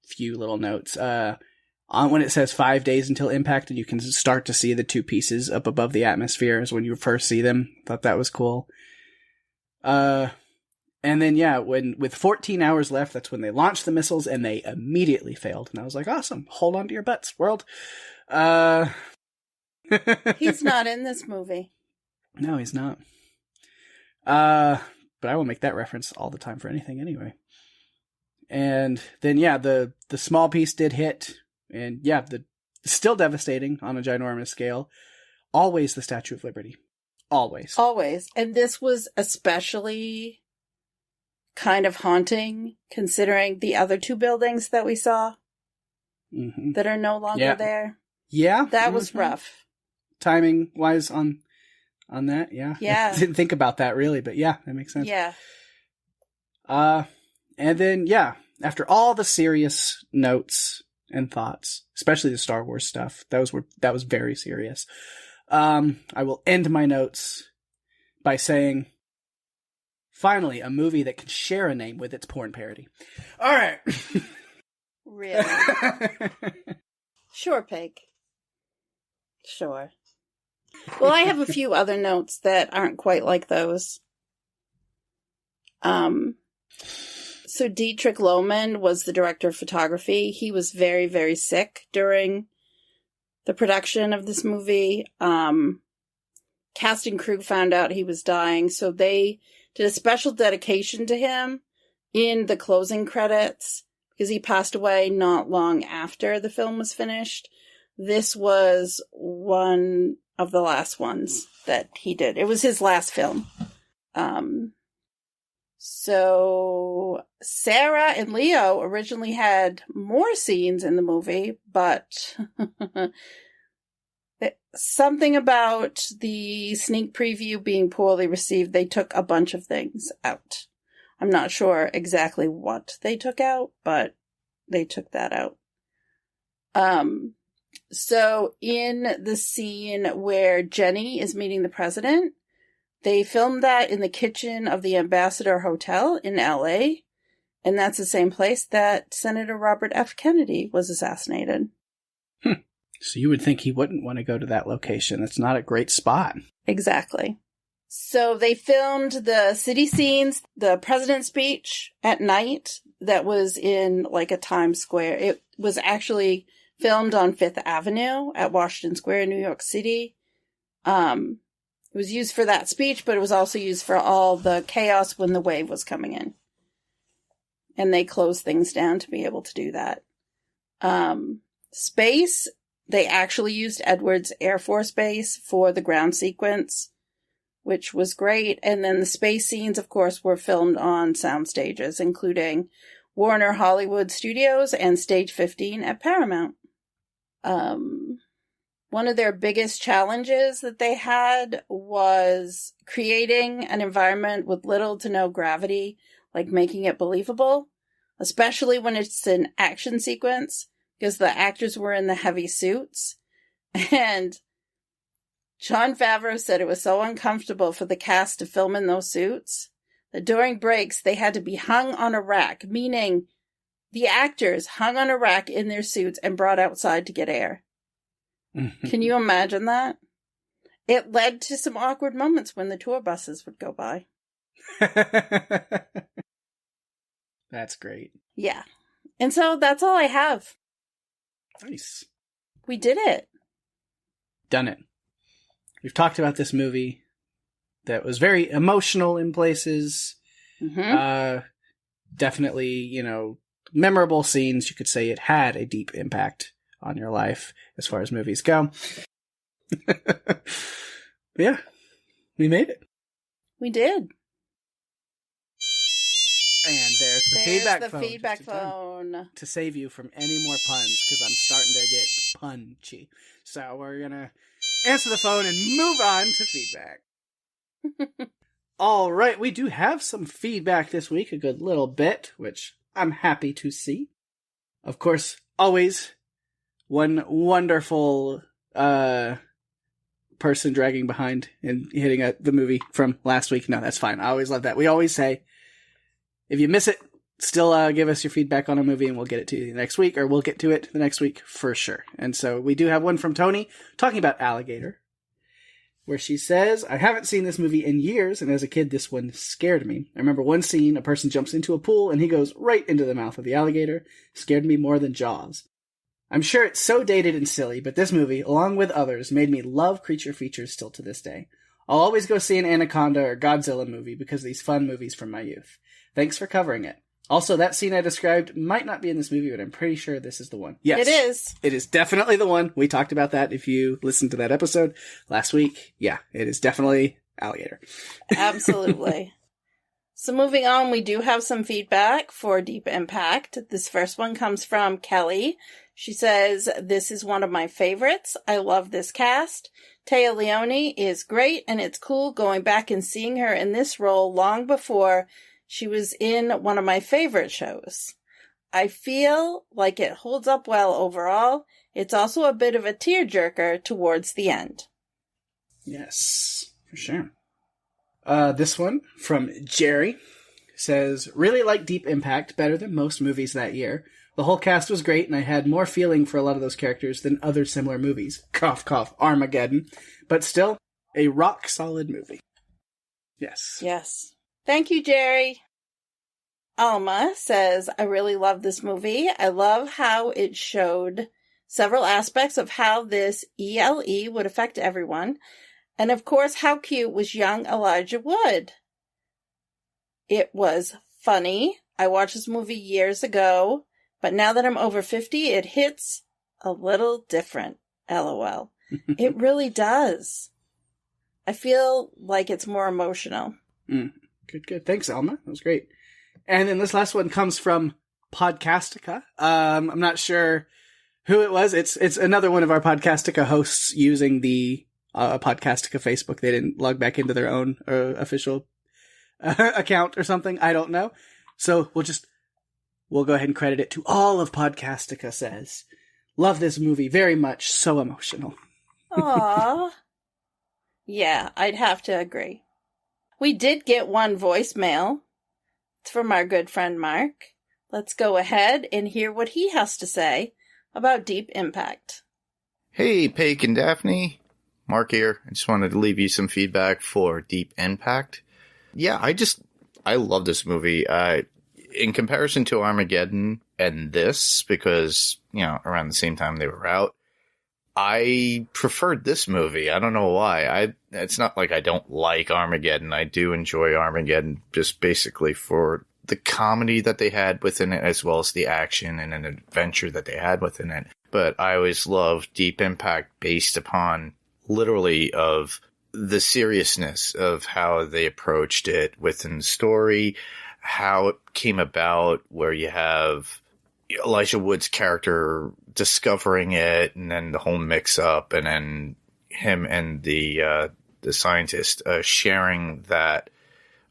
D: few little notes. On when it says 5 days until impact, and you can start to see the 2 pieces up above the atmosphere is when you first see them. Thought that was cool. And then, yeah, with 14 hours left, that's when they launched the missiles, and they immediately failed. And I was like, awesome. Hold on to your butts, world.
C: He's not in this movie.
D: No, he's not. But I will make that reference all the time for anything anyway. And then, yeah, the small piece did hit. And, yeah, still devastating on a ginormous scale. Always the Statue of Liberty. Always.
C: Always. And this was especially kind of haunting, considering the other 2 buildings that we saw that are no longer there.
D: Yeah.
C: That was rough.
D: Timing-wise on that, yeah.
C: Yeah.
D: I didn't think about that, really, but yeah, that makes sense.
C: Yeah.
D: And then, yeah, after all the serious notes and thoughts, especially the Star Wars stuff, that was very serious. I will end my notes by saying, finally, a movie that can share a name with its porn parody. All right.
C: Really? Sure, Peg. Sure. Well, I have a few other notes that aren't quite like those. So Dietrich Lohmann was the director of photography. He was very, very sick during the production of this movie. Cast and crew found out he was dying, so they did a special dedication to him in the closing credits, because he passed away not long after the film was finished. This was one of the last ones that he did. It was his last film. So Sarah and Leo originally had more scenes in the movie, but something about the sneak preview being poorly received, they took a bunch of things out. I'm not sure exactly what they took out, but they took that out. So in the scene where Jenny is meeting the president, they filmed that in the kitchen of the Ambassador Hotel in LA, and that's the same place that Senator Robert F. Kennedy was assassinated.
D: So you would think he wouldn't want to go to that location. It's not a great spot.
C: Exactly. So they filmed the city scenes, the president's speech at night that was in like a Times Square. It was actually filmed on Fifth Avenue at Washington Square, New York City. It was used for that speech, but it was also used for all the chaos when the wave was coming in. and they closed things down to be able to do that. Space, they actually used Edwards Air Force Base for the ground sequence, which was great. And then the space scenes, of course, were filmed on sound stages, including Warner Hollywood Studios and Stage 15 at Paramount. One of their biggest challenges that they had was creating an environment with little to no gravity, like making it believable, especially when it's an action sequence, because the actors were in the heavy suits. And Jon Favreau said it was so uncomfortable for the cast to film in those suits that during breaks they had to be hung on a rack, meaning the actors hung on a rack in their suits and brought outside to get air. Can you imagine that? It led to some awkward moments when the tour buses would go by.
D: That's great.
C: Yeah. And so that's all I have.
D: Nice.
C: We did it.
D: Done it. We've talked about this movie that was very emotional in places.
C: Mm-hmm.
D: Definitely, memorable scenes. You could say it had a deep impact on your life as far as movies go. Yeah, we made it.
C: We did.
D: And there's the feedback phone. To save you from any more puns, because I'm starting to get punchy. So we're going to answer the phone and move on to feedback. All right, we do have some feedback this week, a good little bit, which I'm happy to see. Of course, always one wonderful person dragging behind and hitting the movie from last week. No, that's fine. I always love that. We always say, if you miss it, still give us your feedback on a movie and we'll get it to you next week, or we'll get to it the next week for sure. And so we do have one from Tony talking about Alligator, where she says, I haven't seen this movie in years, and as a kid, this one scared me. I remember one scene, a person jumps into a pool and he goes right into the mouth of the alligator. Scared me more than Jaws. I'm sure it's so dated and silly, but this movie, along with others, made me love creature features still to this day. I'll always go see an Anaconda or Godzilla movie because of these fun movies from my youth. Thanks for covering it. Also, that scene I described might not be in this movie, but I'm pretty sure this is the one. Yes.
C: It is.
D: It is definitely the one. We talked about that if you listened to that episode last week. Yeah, it is definitely Alligator.
C: Absolutely. So moving on, we do have some feedback for Deep Impact. This first one comes from Kelly. She says, this is one of my favorites. I love this cast. Téa Leoni is great, and it's cool going back and seeing her in this role long before she was in one of my favorite shows. I feel like it holds up well overall. It's also a bit of a tearjerker towards the end.
D: Yes, for sure. This one from Jerry says, really like Deep Impact better than most movies that year. The whole cast was great, and I had more feeling for a lot of those characters than other similar movies. Cough, cough, Armageddon. But still, a rock-solid movie. Yes.
C: Yes. Thank you, Jerry. Alma says, I really love this movie. I love how it showed several aspects of how this ELE would affect everyone. And of course, how cute was young Elijah Wood. It was funny. I watched this movie years ago, but now that I'm over 50, it hits a little different. LOL. It really does. I feel like it's more emotional.
D: Good. Thanks, Alma. That was great. And then this last one comes from Podcastica. I'm not sure who it was. It's another one of our Podcastica hosts using the Podcastica Facebook. They didn't log back into their own official account or something. I don't know. So we'll go ahead and credit it to all of Podcastica says. Love this movie very much. So emotional.
C: Aww. Yeah, I'd have to agree. We did get one voicemail. It's from our good friend Mark. Let's go ahead and hear what he has to say about Deep Impact.
A: Hey, Pake and Daphne. Mark here. I just wanted to leave you some feedback for Deep Impact. Yeah, I love this movie. In comparison to Armageddon and this, because, around the same time they were out, I preferred this movie. I don't know why. It's not like I don't like Armageddon. I do enjoy Armageddon just basically for the comedy that they had within it, as well as the action and an adventure that they had within it. But I always loved Deep Impact based upon literally of the seriousness of how they approached it within the story, how it came about, where you have Elijah Wood's character discovering it, and then the whole mix-up, and then him and the scientist sharing that.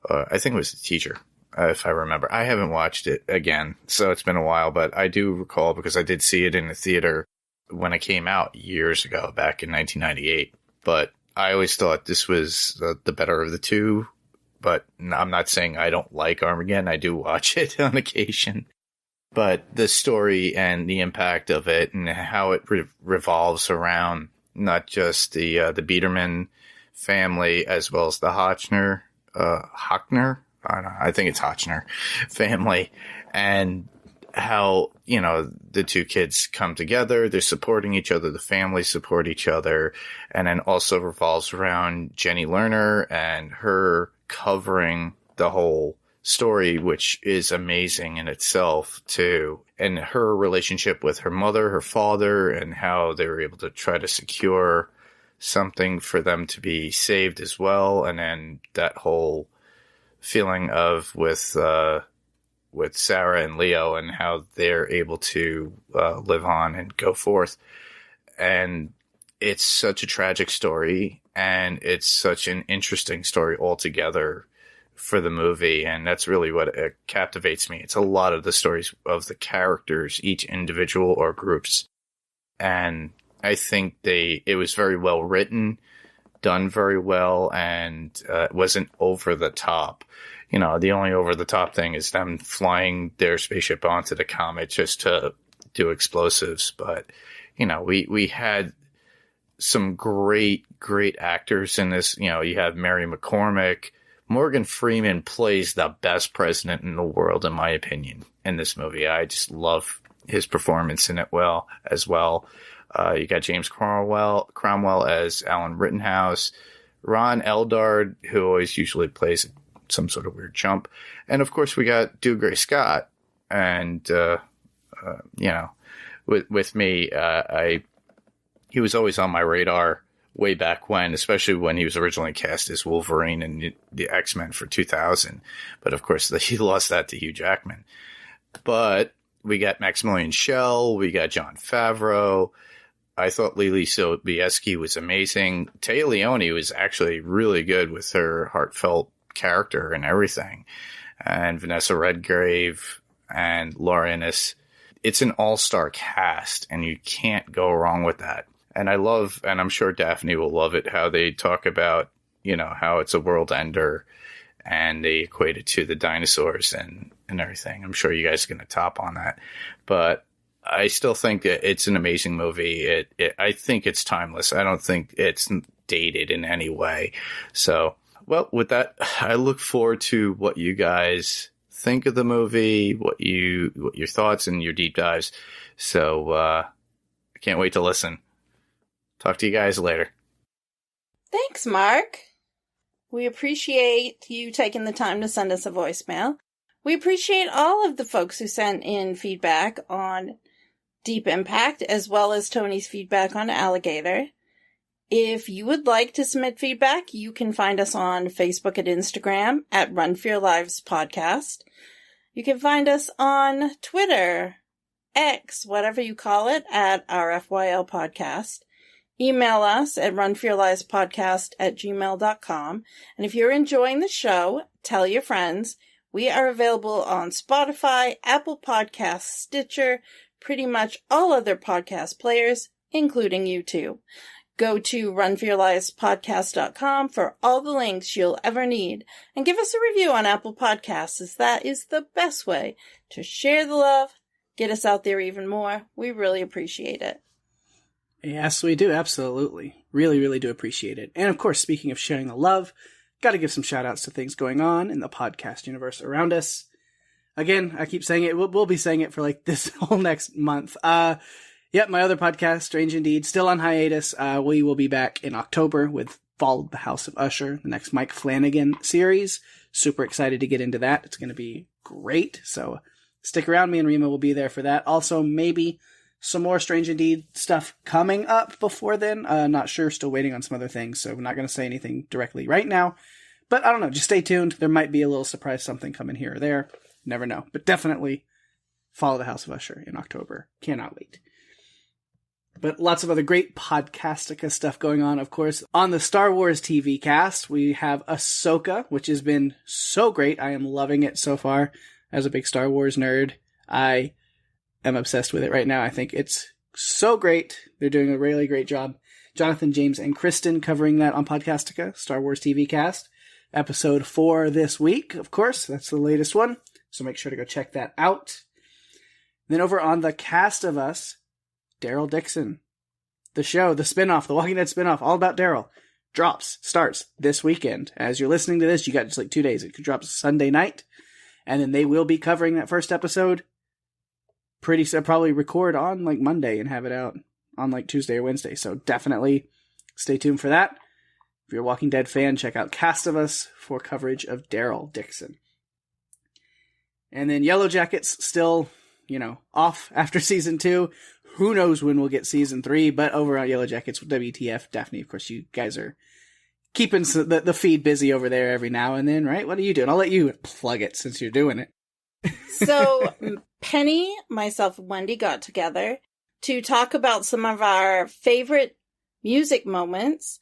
A: I think it was the teacher, if I remember. I haven't watched it again, so it's been a while, but I do recall because I did see it in the theater when it came out years ago, back in 1998. But I always thought this was the better of the two. But I'm not saying I don't like Armageddon. I do watch it on occasion. But the story and the impact of it and how it revolves around not just the Biederman family as well as the Hochner, I don't know, I think it's Hochner family, and how, you know, the two kids come together, they're supporting each other, the families support each other, and then also revolves around Jenny Lerner and her covering the whole story, which is amazing in itself too, and her relationship with her mother, her father, and how they were able to try to secure something for them to be saved as well, and then that whole feeling of with Sarah and Leo and how they're able to live on and go forth. And it's such a tragic story, and it's such an interesting story altogether for the movie, and that's really what captivates me. It's a lot of the stories of the characters, each individual or groups, and I think it was very well written, done very well, and it wasn't over the top. You know, the only over the top thing is them flying their spaceship onto the comet just to do explosives. But, you know, we had some great actors in this. You know, you have Mary McCormick. Morgan Freeman plays the best president in the world, in my opinion, in this movie. I just love his performance in it as well. You got James Cromwell as Alan Rittenhouse, Ron Eldard, who always usually plays some sort of weird chump, and of course we got Dougray Scott. And you know, with me, he was always on my radar way back when, especially when he was originally cast as Wolverine in the X-Men for 2000. But of course, he lost that to Hugh Jackman. But we got Maximilian Schell, we got Jon Favreau. I thought Lily Sobieski was amazing. Téa Leoni was actually really good with her heartfelt character and everything. And Vanessa Redgrave and Laura Innes. It's an all-star cast, and you can't go wrong with that. And I love, and I'm sure Daphne will love it, how they talk about, you know, how it's a world ender, and they equate it to the dinosaurs and everything. I'm sure you guys are going to top on that. But I still think that it's an amazing movie. I think it's timeless. I don't think it's dated in any way. So, well, with that, I look forward to what you guys think of the movie, what your thoughts and your deep dives. So, I can't wait to listen. Talk to you guys later.
C: Thanks, Mark. We appreciate you taking the time to send us a voicemail. We appreciate all of the folks who sent in feedback on Deep Impact, as well as Tony's feedback on Alligator. If you would like to submit feedback, you can find us on Facebook and Instagram at Run for Your Lives Podcast. You can find us on Twitter, X, whatever you call it, at RFYL Podcast. Email us at runforyourlivespodcast@gmail.com. And if you're enjoying the show, tell your friends. We are available on Spotify, Apple Podcasts, Stitcher, pretty much all other podcast players, including YouTube. Go to runforyourlivespodcast.com for all the links you'll ever need. And give us a review on Apple Podcasts, as that is the best way to share the love, get us out there even more. We really appreciate it.
D: Yes, we do. Absolutely. Really, really do appreciate it. And of course, speaking of sharing the love, got to give some shout outs to things going on in the podcast universe around us. Again, I keep saying it. We'll be saying it for like this whole next month. Yep, my other podcast, Strange Indeed, still on hiatus. We will be back in October with Fall of the House of Usher, the next Mike Flanagan series. Super excited to get into that. It's going to be great. So stick around. Me and Rima will be there for that. Also, maybe some more Strange Indeed stuff coming up before then. Not sure. Still waiting on some other things. So I'm not going to say anything directly right now. But I don't know. Just stay tuned. There might be a little surprise something coming here or there. Never know. But definitely follow the House of Usher in October. Cannot wait. But lots of other great Podcastica stuff going on, of course. On the Star Wars TV cast, we have Ahsoka, which has been so great. I am loving it so far. As a big Star Wars nerd, I am obsessed with it right now. I think it's so great. They're doing a really great job. Jonathan, James, and Kristen covering that on Podcastica, Star Wars TV cast. Episode 4 this week, of course. That's the latest one. So make sure to go check that out. Then over on the Cast of Us, Daryl Dixon. The show, the spinoff, the Walking Dead spinoff, all about Daryl, starts this weekend. As you're listening to this, you got just like 2 days. It could drop Sunday night, and then they will be covering that first episode. Probably record on like Monday and have it out on like Tuesday or Wednesday. So definitely stay tuned for that. If you're a Walking Dead fan, check out Cast of Us for coverage of Daryl Dixon. And then Yellow Jackets still, off after season 2. Who knows when we'll get season 3, but over on Yellow Jackets, WTF, Daphne, of course, you guys are keeping the feed busy over there every now and then, right? What are you doing? I'll let you plug it since you're doing it.
C: So Penny, myself, and Wendy got together to talk about some of our favorite music moments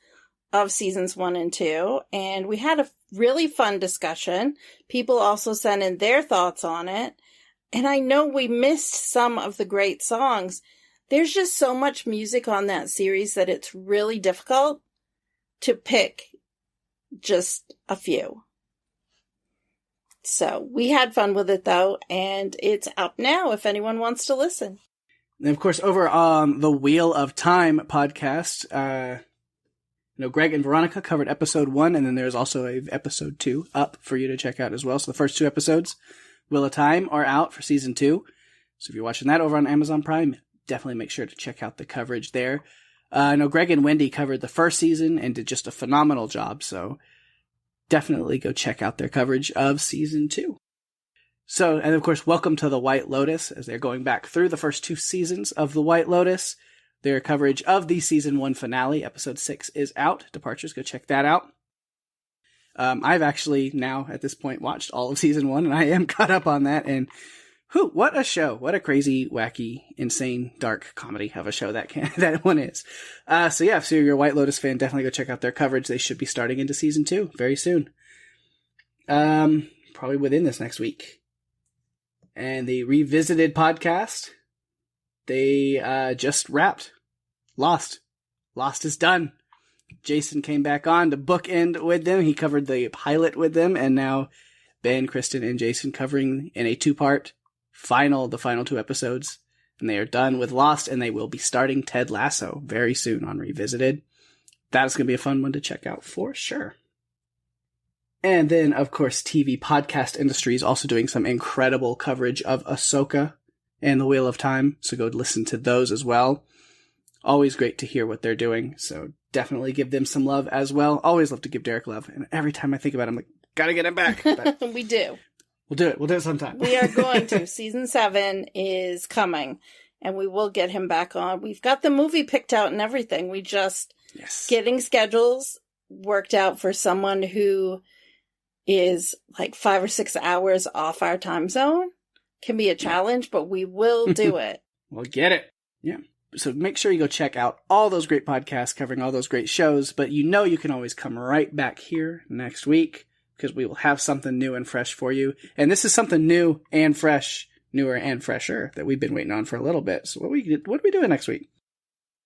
C: of seasons 1 and 2, and we had a really fun discussion. People also sent in their thoughts on it, and I know we missed some of the great songs. There's just so much music on that series that it's really difficult to pick just a few. So we had fun with it, though, and it's up now if anyone wants to listen.
D: And of course, over on the Wheel of Time podcast, Greg and Veronica covered episode 1, and then there's also episode 2 up for you to check out as well. So the first 2 episodes, Wheel of Time, are out for season 2. So if you're watching that over on Amazon Prime, definitely make sure to check out the coverage there. I know Greg and Wendy covered the first season and did just a phenomenal job, so definitely go check out their coverage of season 2. So, and of course, welcome to the White Lotus, as they're going back through the first 2 seasons of the White Lotus. Their coverage of the season 1 finale, episode 6, is out. Departures, go check that out. I've actually now, at this point, watched all of season 1, and I am caught up on that, and what a show. What a crazy, wacky, insane, dark comedy of a show that one is. So if you're a White Lotus fan, definitely go check out their coverage. They should be starting into season 2 very soon. Probably within this next week. And the Revisited podcast, they just wrapped. Lost is done. Jason came back on to bookend with them. He covered the pilot with them, and now Ben, Kristen, and Jason covering in a 2-part the final 2 episodes. And they are done with Lost, and they will be starting Ted Lasso very soon on Revisited. That's going to be a fun one to check out for sure. And then, of course, TV podcast industry is also doing some incredible coverage of Ahsoka and The Wheel of Time, so go listen to those as well. Always great to hear what they're doing, so definitely give them some love as well. Always love to give Derek love, and every time I think about it, I'm like, gotta get him back. But
C: we do.
D: We'll do it. We'll do it sometime.
C: We are going to. Season 7 is coming, and we will get him back on. We've got the movie picked out and everything. We just getting schedules worked out for someone who is like 5 or 6 hours off our time zone. Can be a challenge, but we will do it.
D: We'll get it. Yeah. So make sure you go check out all those great podcasts covering all those great shows, but you can always come right back here next week because we will have something new and fresh for you. And this is something new and fresh, newer and fresher that we've been waiting on for a little bit. So what are we doing next week?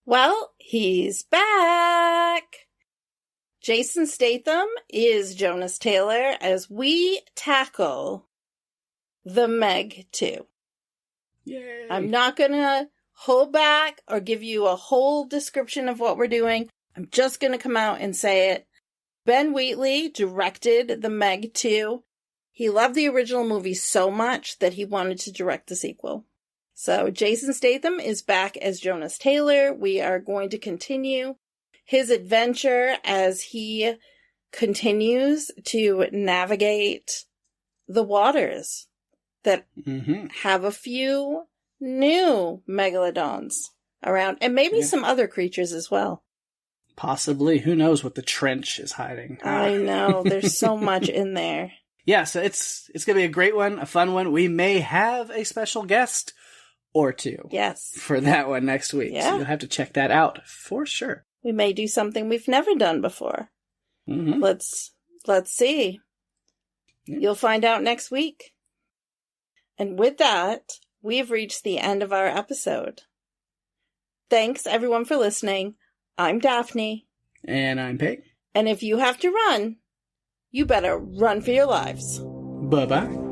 C: Well, he's back. Jason Statham is Jonas Taylor as we tackle The Meg 2.
D: Yay!
C: I'm not going to hold back or give you a whole description of what we're doing. I'm just going to come out and say it. Ben Wheatley directed The Meg 2. He loved the original movie so much that he wanted to direct the sequel. So Jason Statham is back as Jonas Taylor. We are going to continue his adventure as he continues to navigate the waters that have a few new megalodons around, and maybe some other creatures as well.
D: Possibly. Who knows what the trench is hiding?
C: I know. There's so much in there.
D: Yeah, so it's going to be a great one, a fun one. We may have a special guest or two.
C: Yes.
D: For that one next week.
C: Yeah.
D: So you'll have to check that out for sure.
C: We may do something we've never done before. Let's see. You'll find out next week. And with that, we've reached the end of our episode. Thanks, everyone, for listening. I'm Daphne.
D: And I'm Pake.
C: And if you have to run, you better run for your lives.
D: Bye-bye.